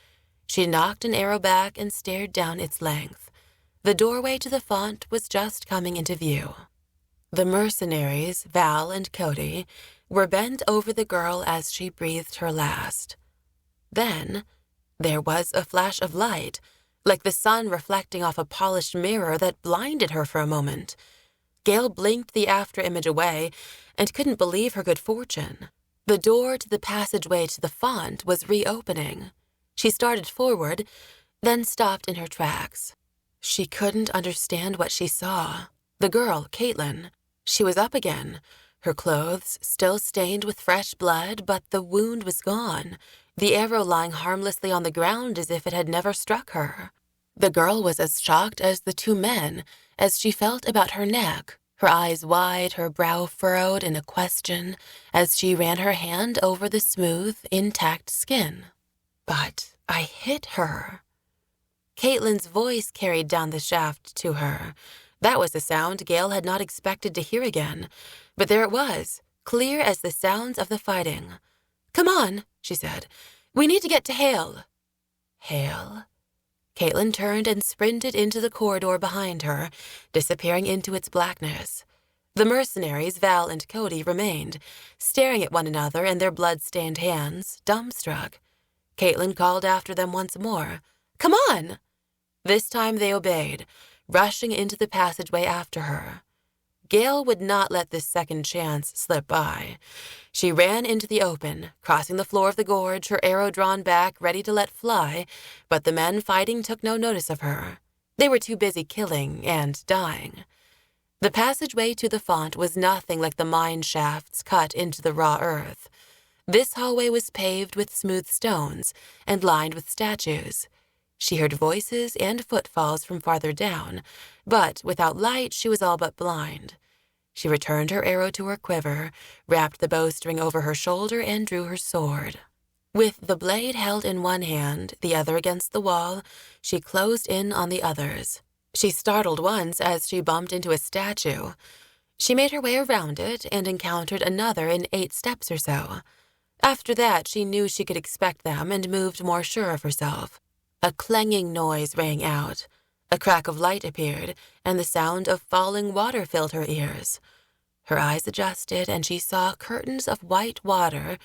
She knocked an arrow back and stared down its length. The doorway to the font was just coming into view. The mercenaries, Val and Cody, were bent over the girl as she breathed her last. Then there was a flash of light, like the sun reflecting off a polished mirror that blinded her for a moment. Gail blinked the after-image away and couldn't believe her good fortune. The door to the passageway to the font was reopening. She started forward, then stopped in her tracks. She couldn't understand what she saw. The girl, Katlyn. She was up again, her clothes still stained with fresh blood, but the wound was gone, the arrow lying harmlessly on the ground as if it had never struck her. The girl was as shocked as the two men as she felt about her neck, her eyes wide, her brow furrowed in a question as she ran her hand over the smooth, intact skin. "But I hit her." Katlyn's voice carried down the shaft to her, That was a sound Gail had not expected to hear again, but there it was, clear as the sounds of the fighting. "Come on," she said. "We need to get to Haille." Haille? Katlyn turned and sprinted into the corridor behind her, disappearing into its blackness. The mercenaries, Val and Cody, remained, staring at one another in their blood-stained hands, dumbstruck. Katlyn called after them once more. "Come on!" This time they obeyed, rushing into the passageway after her. Gail would not let this second chance slip by. She ran into the open, crossing the floor of the gorge, her arrow drawn back, ready to let fly, but the men fighting took no notice of her. They were too busy killing and dying. The passageway to the font was nothing like the mine shafts cut into the raw earth. This hallway was paved with smooth stones and lined with statues. She heard voices and footfalls from farther down, but without light she was all but blind. She returned her arrow to her quiver, wrapped the bowstring over her shoulder, and drew her sword. With the blade held in one hand, the other against the wall, she closed in on the others. She startled once as she bumped into a statue. She made her way around it and encountered another in 8 steps or so. After that, she knew she could expect them and moved more sure of herself. A clanging noise rang out. A crack of light appeared, and the sound of falling water filled her ears. Her eyes adjusted, and she saw curtains of white water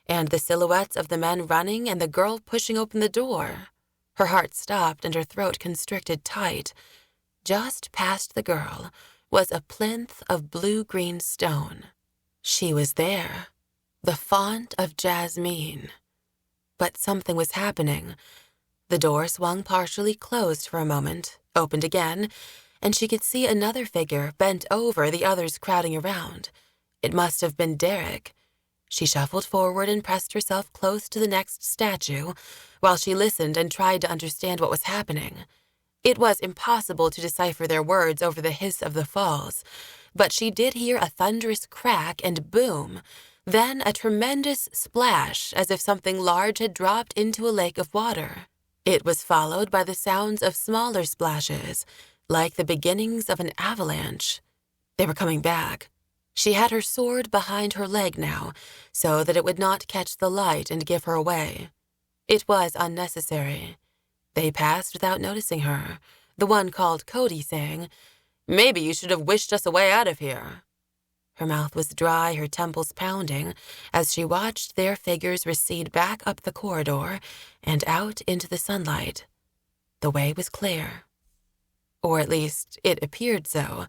and the silhouettes of the men running and the girl pushing open the door. Her heart stopped and her throat constricted tight. Just past the girl was a plinth of blue-green stone. She was there. The Font of Jasmeen. But something was happening. The door swung partially closed for a moment, opened again, and she could see another figure bent over the others crowding around. It must have been Derek. She shuffled forward and pressed herself close to the next statue while she listened and tried to understand what was happening. It was impossible to decipher their words over the hiss of the falls, but she did hear a thunderous crack and boom, then a tremendous splash as if something large had dropped into a lake of water. It was followed by the sounds of smaller splashes, like the beginnings of an avalanche. They were coming back. She had her sword behind her leg now, so that it would not catch the light and give her away. It was unnecessary. They passed without noticing her, the one called Cody saying, "Maybe you should have wished us a way out of here." Her mouth was dry, her temples pounding, as she watched their figures recede back up the corridor and out into the sunlight. The way was clear. Or at least, it appeared so.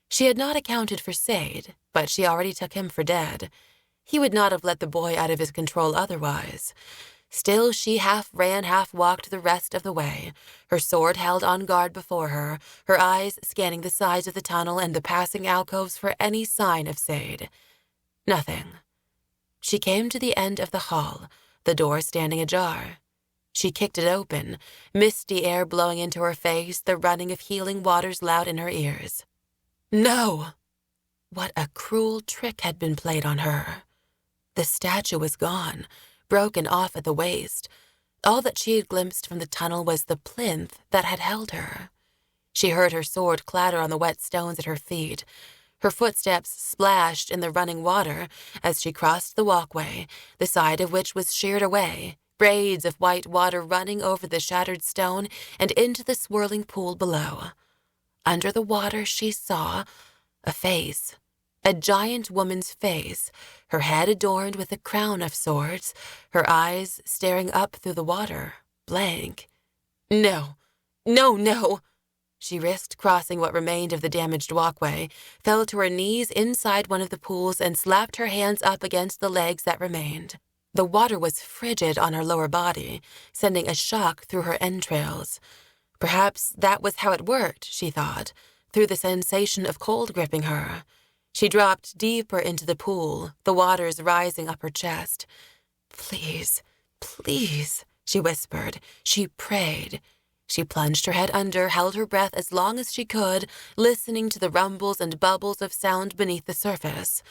She had not accounted for Sade, but she already took him for dead. He would not have let the boy out of his control otherwise. Still, she half ran, half walked the rest of the way, her sword held on guard before her, her eyes scanning the sides of the tunnel and the passing alcoves for any sign of Sade. Nothing. She came to the end of the hall, the door standing ajar. She kicked it open, misty air blowing into her face, the running of healing waters loud in her ears. No! What a cruel trick had been played on her. The statue was gone, broken off at the waist. All that she had glimpsed from the tunnel was the plinth that had held her. She heard her sword clatter on the wet stones at her feet. Her footsteps splashed in the running water as she crossed the walkway, the side of which was sheared away, braids of white water running over the shattered stone and into the swirling pool below. Under the water she saw a face. A giant woman's face, her head adorned with a crown of sorts, her eyes staring up through the water, blank. No, no, no! She risked crossing what remained of the damaged walkway, fell to her knees inside one of the pools, and slapped her hands up against the legs that remained. The water was frigid on her lower body, sending a shock through her entrails. Perhaps that was how it worked, she thought, through the sensation of cold gripping her. She dropped deeper into the pool, the waters rising up her chest. "Please, please," she whispered. She prayed. She plunged her head under, held her breath as long as she could, listening to the rumbles and bubbles of sound beneath the surface.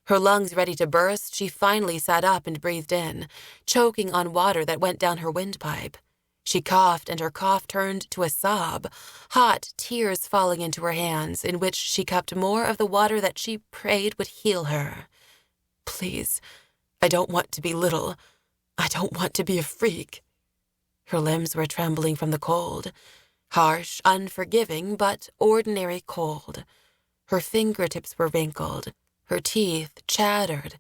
Her lungs ready to burst, she finally sat up and breathed in, choking on water that went down her windpipe. She coughed, and her cough turned to a sob, hot tears falling into her hands, in which she cupped more of the water that she prayed would heal her. "Please, I don't want to be little. I don't want to be a freak." Her limbs were trembling from the cold. Harsh, unforgiving, but ordinary cold. Her fingertips were wrinkled. Her teeth chattered,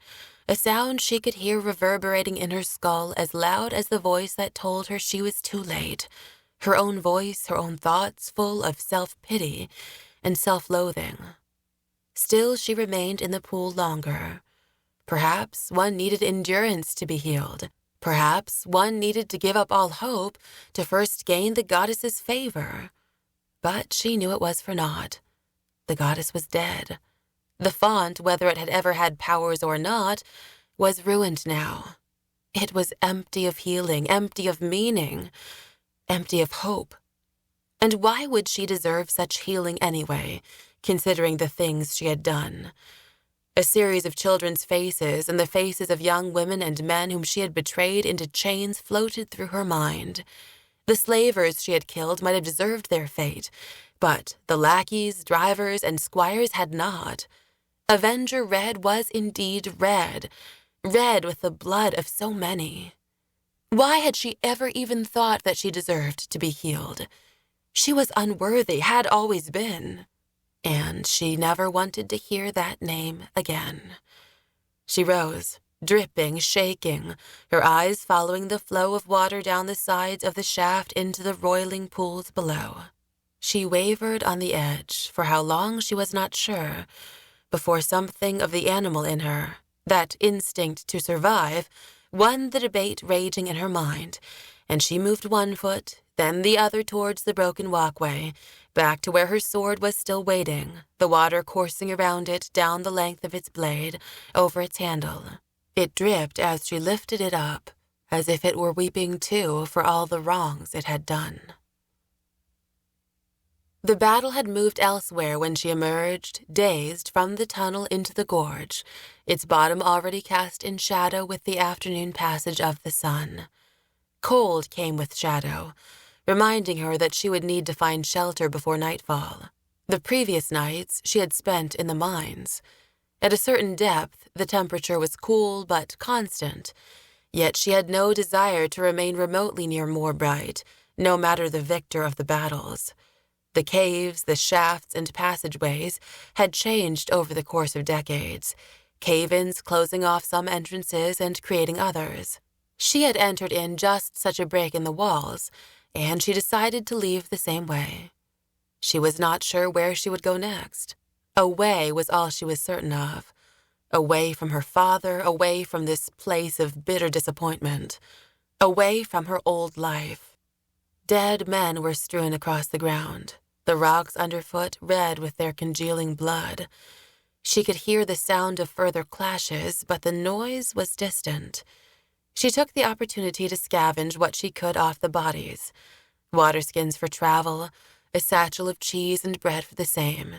a sound she could hear reverberating in her skull as loud as the voice that told her she was too late. Her own voice, her own thoughts, full of self-pity and self-loathing. Still, she remained in the pool longer. Perhaps one needed endurance to be healed. Perhaps one needed to give up all hope to first gain the goddess's favor. But she knew it was for naught. The goddess was dead. The font, whether it had ever had powers or not, was ruined now. It was empty of healing, empty of meaning, empty of hope. And why would she deserve such healing anyway, considering the things she had done? A series of children's faces and the faces of young women and men whom she had betrayed into chains floated through her mind. The slavers she had killed might have deserved their fate, but the lackeys, drivers, and squires had not. Avenger Red was indeed red, red with the blood of so many. Why had she ever even thought that she deserved to be healed? She was unworthy, had always been. And she never wanted to hear that name again. She rose, dripping, shaking, her eyes following the flow of water down the sides of the shaft into the roiling pools below. She wavered on the edge, for how long she was not sure, before something of the animal in her, that instinct to survive, won the debate raging in her mind, and she moved one foot, then the other towards the broken walkway, back to where her sword was still waiting, the water coursing around it down the length of its blade, over its handle. It dripped as she lifted it up, as if it were weeping too for all the wrongs it had done. The battle had moved elsewhere when she emerged, dazed, from the tunnel into the gorge, its bottom already cast in shadow with the afternoon passage of the sun. Cold came with shadow, reminding her that she would need to find shelter before nightfall. The previous nights she had spent in the mines. At a certain depth, the temperature was cool but constant, yet she had no desire to remain remotely near Moorbright, no matter the victor of the battles. The caves, the shafts, and passageways had changed over the course of decades, cave-ins closing off some entrances and creating others. She had entered in just such a break in the walls, and she decided to leave the same way. She was not sure where she would go next. Away was all she was certain of. Away from her father, away from this place of bitter disappointment. Away from her old life. Dead men were strewn across the ground, the rocks underfoot red with their congealing blood. She could hear the sound of further clashes, but the noise was distant. She took the opportunity to scavenge what she could off the bodies. Waterskins for travel, a satchel of cheese and bread for the same.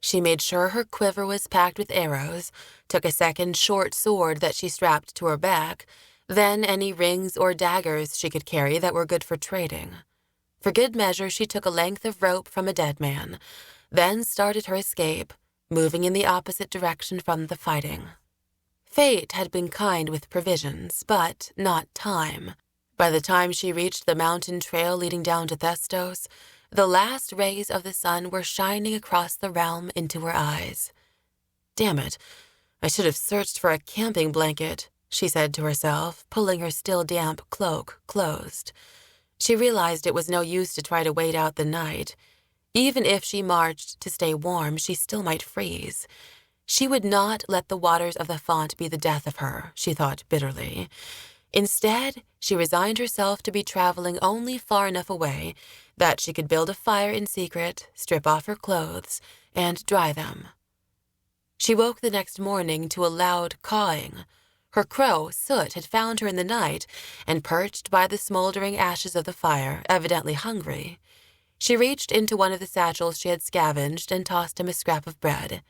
She made sure her quiver was packed with arrows, took a second short sword that she strapped to her back, then any rings or daggers she could carry that were good for trading. For good measure, she took a length of rope from a dead man, then started her escape, moving in the opposite direction from the fighting. Fate had been kind with provisions, but not time. By the time she reached the mountain trail leading down to Thestos, the last rays of the sun were shining across the realm into her eyes. "Damn it, I should have searched for a camping blanket," she said to herself, pulling her still damp cloak closed. She realized it was no use to try to wait out the night. Even if she marched to stay warm, she still might freeze. She would not let the waters of the font be the death of her, she thought bitterly. Instead, she resigned herself to be traveling only far enough away that she could build a fire in secret, strip off her clothes, and dry them. She woke the next morning to a loud cawing. Her crow, Soot, had found her in the night and perched by the smoldering ashes of the fire, evidently hungry. She reached into one of the satchels she had scavenged and tossed him a scrap of bread.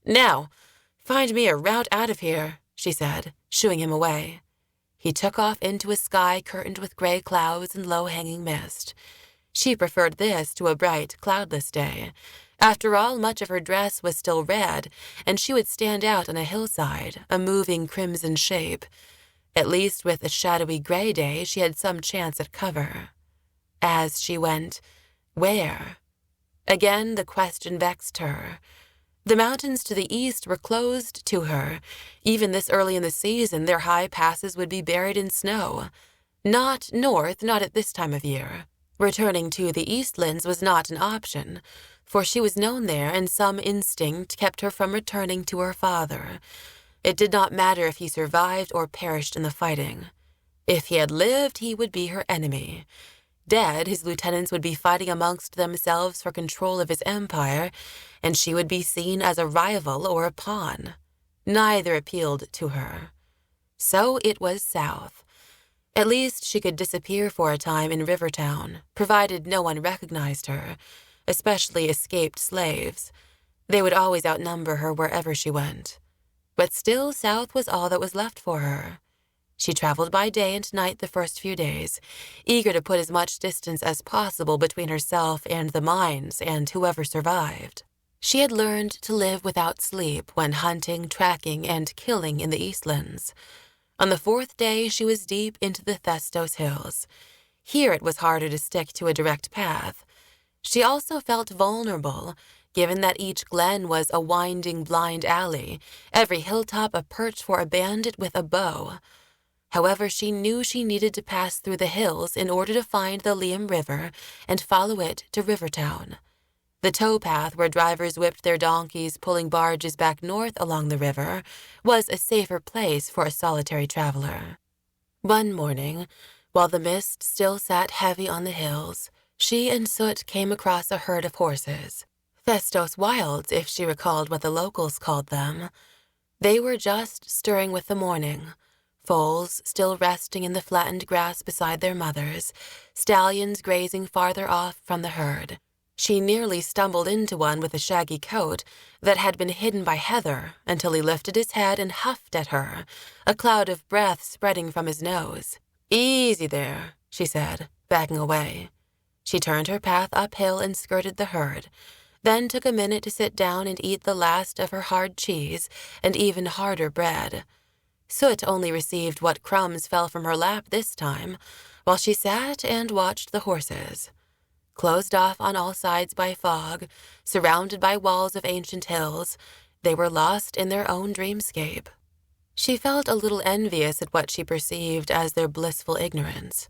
"Now, find me a route out of here," she said, shooing him away. He took off into a sky curtained with gray clouds and low-hanging mist. She preferred this to a bright, cloudless day. After all, much of her dress was still red, and she would stand out on a hillside, a moving crimson shape. At least with a shadowy gray day, she had some chance at cover. As she went, where? Again, the question vexed her. The mountains to the east were closed to her. Even this early in the season, their high passes would be buried in snow. Not north, not at this time of year. Returning to the Eastlands was not an option, for she was known there, and some instinct kept her from returning to her father. It did not matter if he survived or perished in the fighting. If he had lived, he would be her enemy. Dead, his lieutenants would be fighting amongst themselves for control of his empire, and she would be seen as a rival or a pawn. Neither appealed to her. So it was south. At least she could disappear for a time in Rivertown, provided no one recognized her, especially escaped slaves. They would always outnumber her wherever she went. But still, south was all that was left for her. She traveled by day and night the first few days, eager to put as much distance as possible between herself and the mines and whoever survived. She had learned to live without sleep when hunting, tracking, and killing in the Eastlands. On the fourth day, she was deep into the Thestos Hills. Here it was harder to stick to a direct path. She also felt vulnerable, given that each glen was a winding, blind alley, every hilltop a perch for a bandit with a bow. However, she knew she needed to pass through the hills in order to find the Liam River and follow it to Rivertown. The towpath where drivers whipped their donkeys pulling barges back north along the river was a safer place for a solitary traveler. One morning, while the mist still sat heavy on the hills, she and Soot came across a herd of horses. Thestos Wilds, if she recalled what the locals called them. They were just stirring with the morning. Foals still resting in the flattened grass beside their mothers, stallions grazing farther off from the herd. She nearly stumbled into one with a shaggy coat that had been hidden by heather until he lifted his head and huffed at her, a cloud of breath spreading from his nose. "Easy there," she said, backing away. She turned her path uphill and skirted the herd, then took a minute to sit down and eat the last of her hard cheese and even harder bread. Soot only received what crumbs fell from her lap this time, while she sat and watched the horses. Closed off on all sides by fog, surrounded by walls of ancient hills, they were lost in their own dreamscape. She felt a little envious at what she perceived as their blissful ignorance.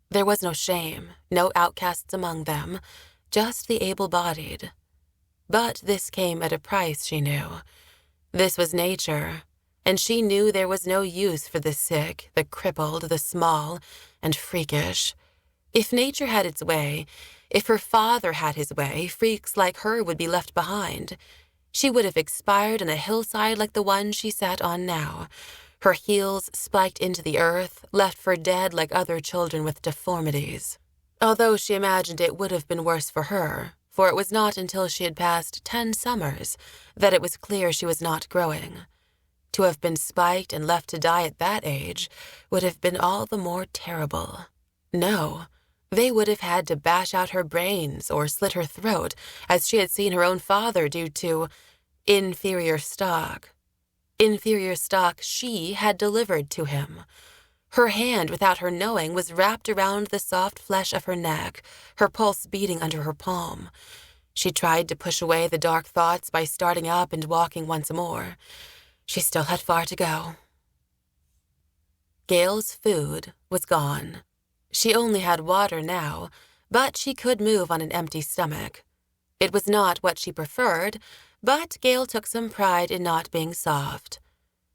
There was no shame, no outcasts among them, just the able-bodied. But this came at a price, she knew. This was nature, and she knew there was no use for the sick, the crippled, the small, and freakish. If nature had its way, if her father had his way, freaks like her would be left behind. She would have expired on a hillside like the one she sat on now, her heels spiked into the earth, left for dead like other children with deformities. Although she imagined it would have been worse for her, for it was not until she had passed 10 summers that it was clear she was not growing. To have been spiked and left to die at that age would have been all the more terrible. No, they would have had to bash out her brains or slit her throat, as she had seen her own father do to inferior stock. Inferior stock she had delivered to him. Her hand, without her knowing, was wrapped around the soft flesh of her neck, her pulse beating under her palm. She tried to push away the dark thoughts by starting up and walking once more. She still had far to go. Gail's food was gone. She only had water now, but she could move on an empty stomach. It was not what she preferred, but Gail took some pride in not being soft.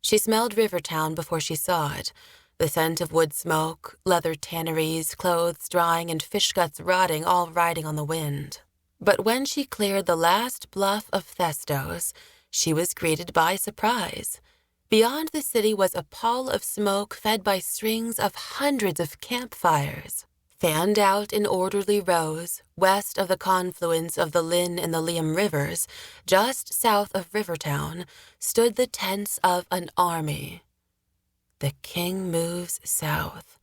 She smelled Rivertown before she saw it, the scent of wood smoke, leather tanneries, clothes drying, and fish guts rotting, all riding on the wind. But when she cleared the last bluff of Thestos, she was greeted by surprise. Beyond the city was a pall of smoke fed by strings of hundreds of campfires. Fanned out in orderly rows, west of the confluence of the Lynn and the Liam rivers, just south of Rivertown, stood the tents of an army. The king moves south.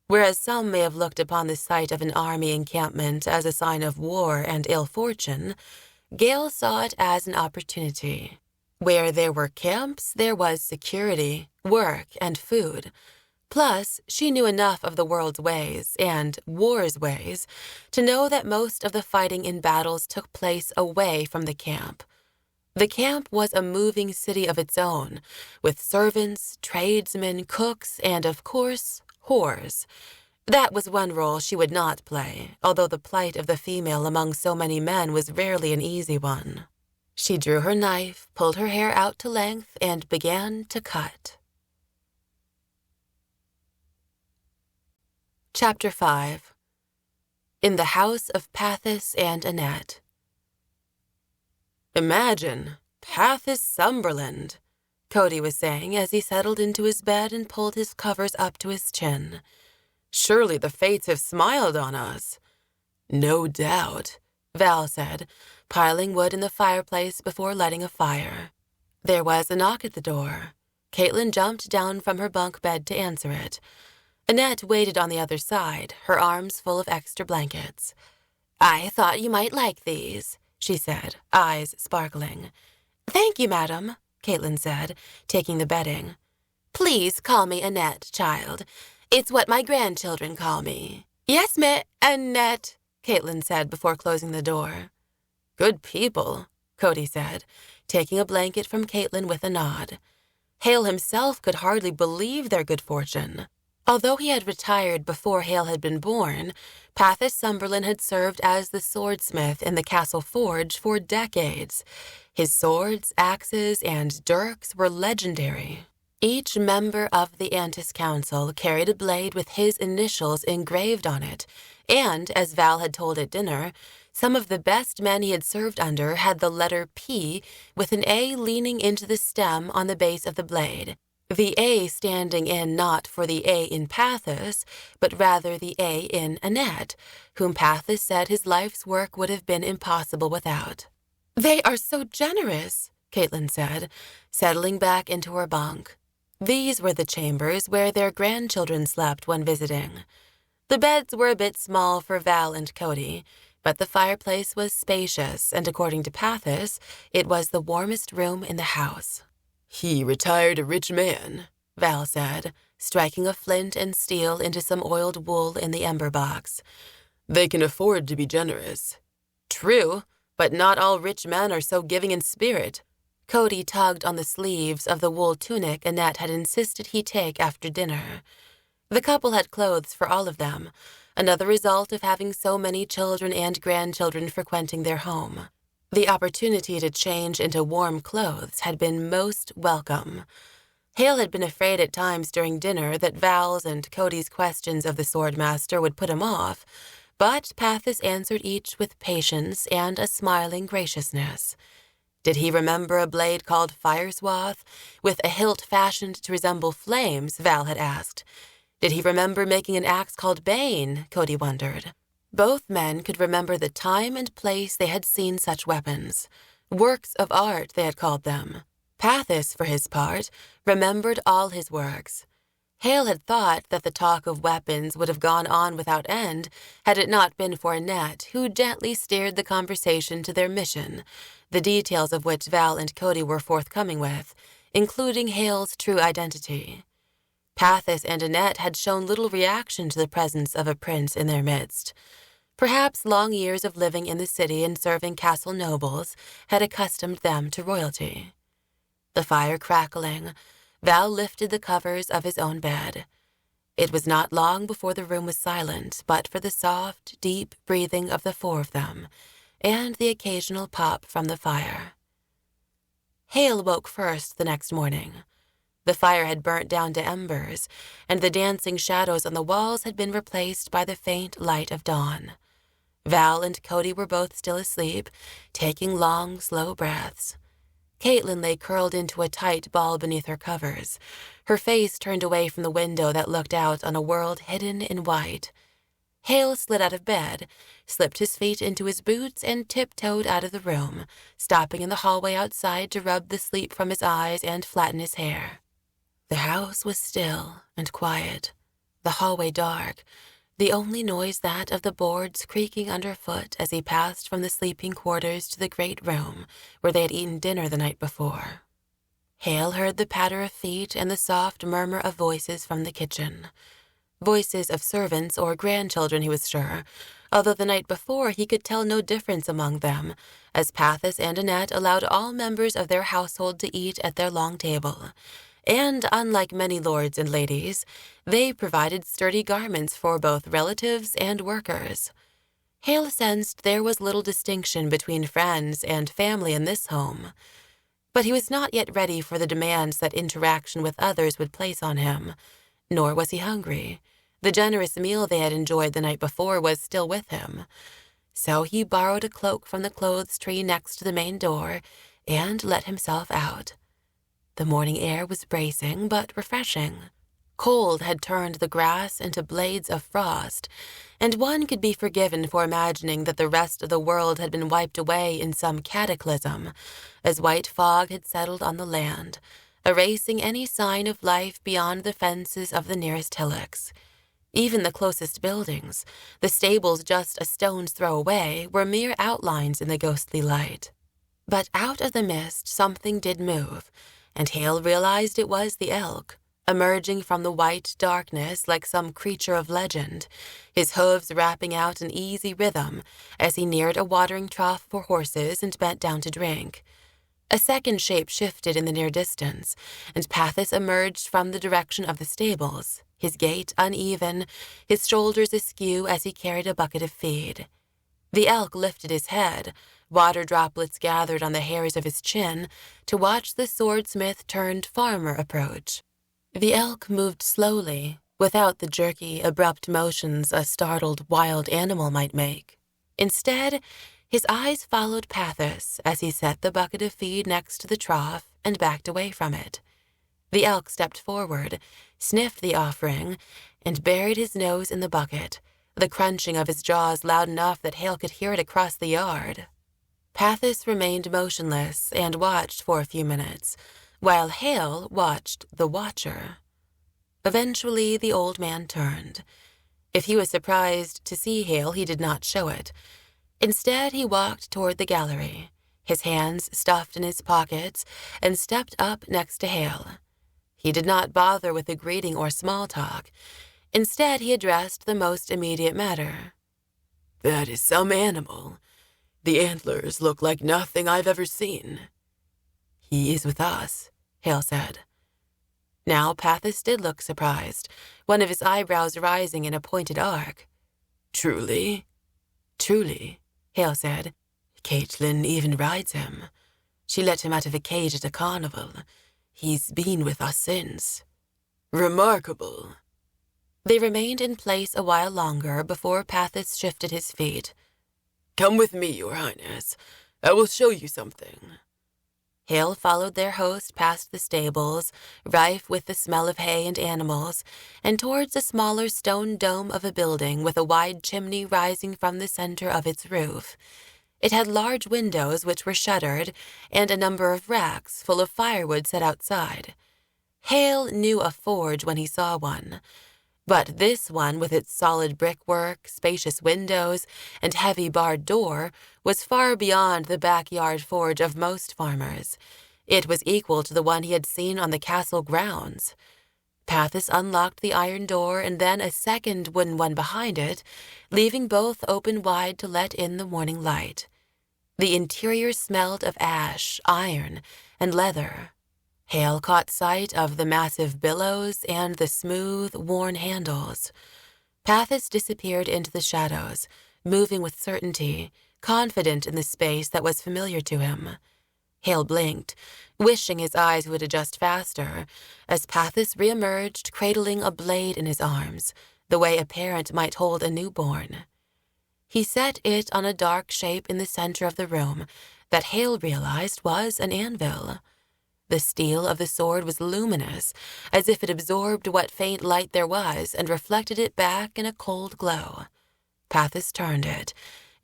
Whereas some may have looked upon the sight of an army encampment as a sign of war and ill fortune, Gail saw it as an opportunity. Where there were camps, there was security, work, and food. Plus, she knew enough of the world's ways, and war's ways, to know that most of the fighting in battles took place away from the camp. The camp was a moving city of its own, with servants, tradesmen, cooks, and, of course, whores. That was one role she would not play, although the plight of the female among so many men was rarely an easy one. She drew her knife, pulled her hair out to length, and began to cut. Chapter 5. In the House of Pathis and Annette. Imagine, Pathis Sunderland, Cody was saying as he settled into his bed and pulled his covers up to his chin. Surely the fates have smiled on us. No doubt, Val said, piling wood in the fireplace before lighting a fire. There was a knock at the door. Katlyn jumped down from her bunk bed to answer it. Annette waited on the other side, her arms full of extra blankets. "I thought you might like these," she said, eyes sparkling. "Thank you, madam," Katlyn said, taking the bedding. "Please call me Annette, child. It's what my grandchildren call me." "Yes, Annette," Katlyn said before closing the door. "Good people," Cody said, taking a blanket from Katlyn with a nod. Haille himself could hardly believe their good fortune. Although he had retired before Haille had been born, Pathis Sunderland had served as the swordsmith in the castle forge for decades. His swords, axes, and dirks were legendary. Each member of the Antis Council carried a blade with his initials engraved on it, and, as Val had told at dinner, some of the best men he had served under had the letter P with an A leaning into the stem on the base of the blade. The A standing in not for the A in Pathis, but rather the A in Annette, whom Pathis said his life's work would have been impossible without. "They are so generous," Katlyn said, settling back into her bunk. These were the chambers where their grandchildren slept when visiting. The beds were a bit small for Val and Cody, but the fireplace was spacious, and according to Pathis, it was the warmest room in the house. "He retired a rich man," Val said, striking a flint and steel into some oiled wool in the ember box. "They can afford to be generous." "True, but not all rich men are so giving in spirit." Cody tugged on the sleeves of the wool tunic Annette had insisted he take after dinner. The couple had clothes for all of them, another result of having so many children and grandchildren frequenting their home. The opportunity to change into warm clothes had been most welcome. Haille had been afraid at times during dinner that Val's and Cody's questions of the swordmaster would put him off, but Pathis answered each with patience and a smiling graciousness. Did he remember a blade called Fireswath, with a hilt fashioned to resemble flames, Val had asked. Did he remember making an axe called Bane, Cody wondered. Both men could remember the time and place they had seen such weapons. Works of art, they had called them. Pathis, for his part, remembered all his works. Haille had thought that the talk of weapons would have gone on without end had it not been for Annette, who gently steered the conversation to their mission, the details of which Val and Cody were forthcoming with, including Haille's true identity. Pathis and Annette had shown little reaction to the presence of a prince in their midst. Perhaps long years of living in the city and serving castle nobles had accustomed them to royalty. The fire crackling, Val lifted the covers of his own bed. It was not long before the room was silent, but for the soft, deep breathing of the four of them, and the occasional pop from the fire. Haille woke first the next morning. The fire had burnt down to embers, and the dancing shadows on the walls had been replaced by the faint light of dawn. Val and Cody were both still asleep, taking long, slow breaths. Katlyn lay curled into a tight ball beneath her covers, her face turned away from the window that looked out on a world hidden in white. Haille slid out of bed, slipped his feet into his boots, and tiptoed out of the room, stopping in the hallway outside to rub the sleep from his eyes and flatten his hair. The house was still and quiet, the hallway dark, the only noise that of the boards creaking underfoot as he passed from the sleeping quarters to the great room where they had eaten dinner the night before. Haille heard the patter of feet and the soft murmur of voices from the kitchen. Voices of servants or grandchildren, he was sure, although the night before he could tell no difference among them, as Pathis and Annette allowed all members of their household to eat at their long table. And, unlike many lords and ladies, they provided sturdy garments for both relatives and workers. Haille sensed there was little distinction between friends and family in this home. But he was not yet ready for the demands that interaction with others would place on him, nor was he hungry. The generous meal they had enjoyed the night before was still with him. So he borrowed a cloak from the clothes tree next to the main door and let himself out. The morning air was bracing but refreshing. Cold had turned the grass into blades of frost, and one could be forgiven for imagining that the rest of the world had been wiped away in some cataclysm, as white fog had settled on the land, erasing any sign of life beyond the fences of the nearest hillocks. Even the closest buildings, the stables just a stone's throw away, were mere outlines in the ghostly light. But out of the mist something did move, and Haille realized it was the elk, emerging from the white darkness like some creature of legend, his hooves rapping out an easy rhythm as he neared a watering trough for horses and bent down to drink. A second shape shifted in the near distance, and Pathis emerged from the direction of the stables, his gait uneven, his shoulders askew as he carried a bucket of feed. The elk lifted his head, water droplets gathered on the hairs of his chin, to watch the swordsmith-turned-farmer approach. The elk moved slowly, without the jerky, abrupt motions a startled wild animal might make. Instead, his eyes followed Pathis as he set the bucket of feed next to the trough and backed away from it. The elk stepped forward, sniffed the offering, and buried his nose in the bucket, the crunching of his jaws loud enough that Haille could hear it across the yard. Pathis remained motionless and watched for a few minutes, while Haille watched the watcher. Eventually, the old man turned. If he was surprised to see Haille, he did not show it. Instead, he walked toward the gallery, his hands stuffed in his pockets, and stepped up next to Haille. He did not bother with a greeting or small talk. Instead, he addressed the most immediate matter. "That is some animal. The antlers look like nothing I've ever seen." "He is with us," Haille said. Now Pathis did look surprised, one of his eyebrows rising in a pointed arc. "Truly?" "Truly," Haille said. "Katlyn even rides him. She let him out of a cage at a carnival. He's been with us since." "Remarkable." They remained in place a while longer before Pathis shifted his feet. "Come with me, Your Highness. I will show you something." Haille followed their host past the stables, rife with the smell of hay and animals, and towards a smaller stone dome of a building with a wide chimney rising from the center of its roof. It had large windows which were shuttered, and a number of racks full of firewood set outside. Haille knew a forge when he saw one, but this one, with its solid brickwork, spacious windows, and heavy barred door, was far beyond the backyard forge of most farmers. It was equal to the one he had seen on the castle grounds. Pathis unlocked the iron door and then a second wooden one behind it, leaving both open wide to let in the morning light. The interior smelled of ash, iron, and leather. Haille caught sight of the massive billows and the smooth, worn handles. Pathis disappeared into the shadows, moving with certainty, confident in the space that was familiar to him. Haille blinked, wishing his eyes would adjust faster, as Pathis reemerged, cradling a blade in his arms, the way a parent might hold a newborn. He set it on a dark shape in the center of the room that Haille realized was an anvil. The steel of the sword was luminous, as if it absorbed what faint light there was and reflected it back in a cold glow. Pathis turned it,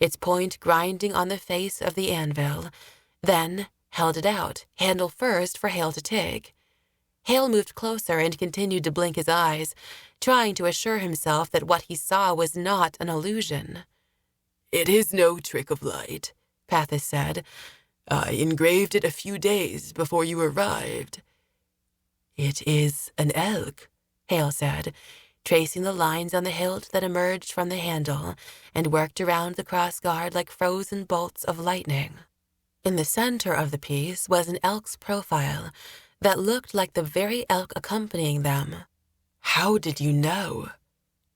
its point grinding on the face of the anvil, then held it out, handle first, for Haille to take. Haille moved closer and continued to blink his eyes, trying to assure himself that what he saw was not an illusion. "It is no trick of light," Pathis said. "I engraved it a few days before you arrived." "It is an elk," Haille said, tracing the lines on the hilt that emerged from the handle and worked around the crossguard like frozen bolts of lightning. In the center of the piece was an elk's profile that looked like the very elk accompanying them. "How did you know?"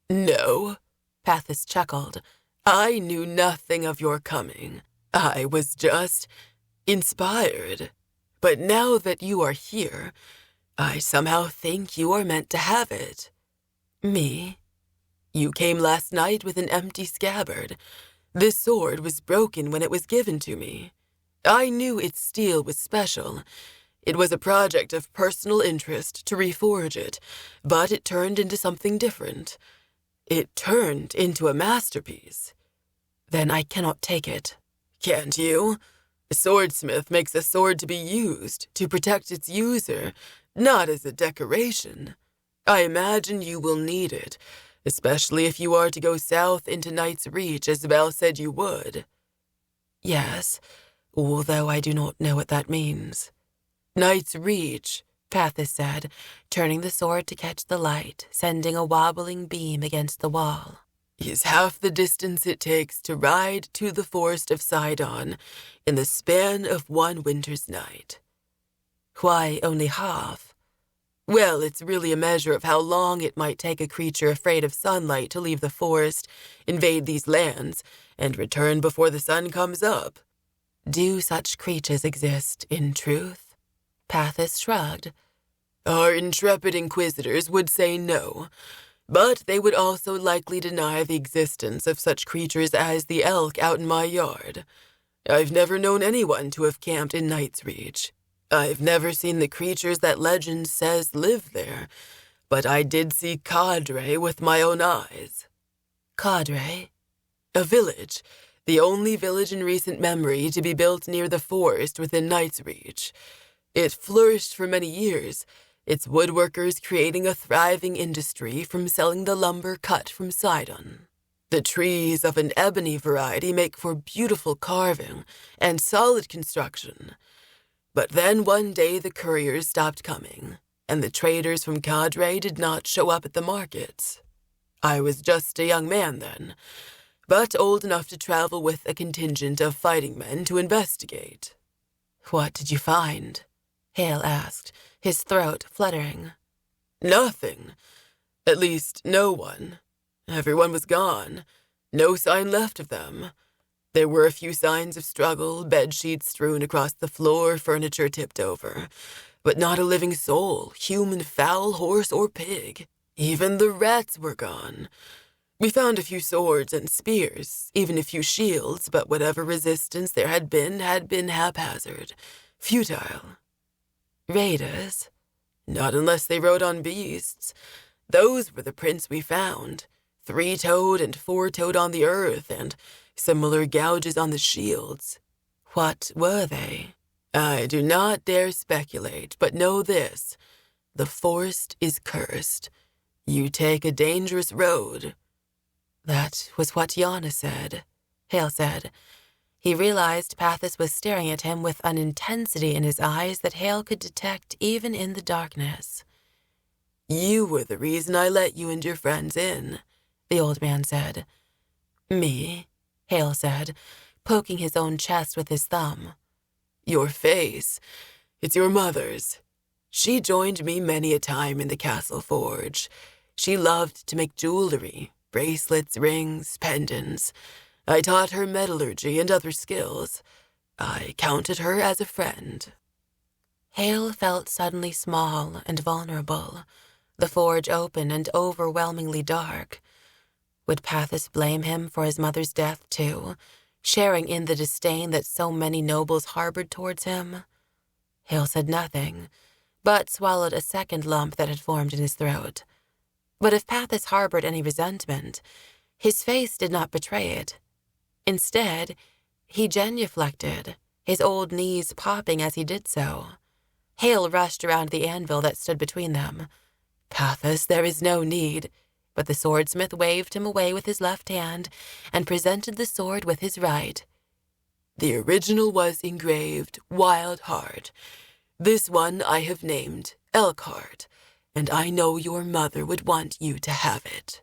"No," Pathis chuckled. "I knew nothing of your coming. I was just inspired. But now that you are here, I somehow think you are meant to have it." "Me?" "You came last night with an empty scabbard. This sword was broken when it was given to me. I knew its steel was special. It was a project of personal interest to reforge it, but it turned into something different. It turned into a masterpiece." "Then I cannot take it." "Can't you? A swordsmith makes a sword to be used, to protect its user, not as a decoration. I imagine you will need it, especially if you are to go south into Night's Reach as Val said you would." "Yes, although I do not know what that means." "Night's Reach," Pathis said, turning the sword to catch the light, sending a wobbling beam against the wall, "is half the distance it takes to ride to the forest of Sidon in the span of one winter's night." "Why only half?" "Well, it's really a measure of how long it might take a creature afraid of sunlight to leave the forest, invade these lands, and return before the sun comes up." "Do such creatures exist in truth?" Pathis shrugged. "Our intrepid inquisitors would say no, but they would also likely deny the existence of such creatures as the elk out in my yard. I've never known anyone to have camped in Night's Reach. I've never seen the creatures that legend says live there, but I did see Cadre with my own eyes." "Cadre?" "A village, the only village in recent memory to be built near the forest within Night's Reach. It flourished for many years, its woodworkers creating a thriving industry from selling the lumber cut from Sidon. The trees of an ebony variety make for beautiful carving and solid construction. But then one day the couriers stopped coming, and the traders from Cadre did not show up at the markets. I was just a young man then, but old enough to travel with a contingent of fighting men to investigate." "What did you find?" Haille asked, his throat fluttering. "Nothing. At least, no one. Everyone was gone. No sign left of them. There were a few signs of struggle, bedsheets strewn across the floor, furniture tipped over. But not a living soul, human, fowl, horse, or pig. Even the rats were gone. We found a few swords and spears, even a few shields, but whatever resistance there had been haphazard, futile." "Raiders?" "Not unless they rode on beasts. Those were the prints we found. 3-toed and 4-toed on the earth, and similar gouges on the shields." "What were they?" "I do not dare speculate, but know this. The forest is cursed. You take a dangerous road." "That was what Yana said," Haille said. He realized Pathis was staring at him with an intensity in his eyes that Haille could detect even in the darkness. "You were the reason I let you and your friends in," the old man said. "Me?" Haille said, poking his own chest with his thumb. "Your face. It's your mother's. She joined me many a time in the castle forge. She loved to make jewelry, bracelets, rings, pendants. I taught her metallurgy and other skills. I counted her as a friend." Haille felt suddenly small and vulnerable, the forge open and overwhelmingly dark. Would Pathis blame him for his mother's death too, sharing in the disdain that so many nobles harbored towards him? Haille said nothing, but swallowed a second lump that had formed in his throat. But if Pathis harbored any resentment, his face did not betray it. Instead, he genuflected, his old knees popping as he did so. Haille rushed around the anvil that stood between them. Kathis, there is no need. But the swordsmith waved him away with his left hand and presented the sword with his right. The original was engraved Wild Heart. This one I have named Elk Heart, and I know your mother would want you to have it.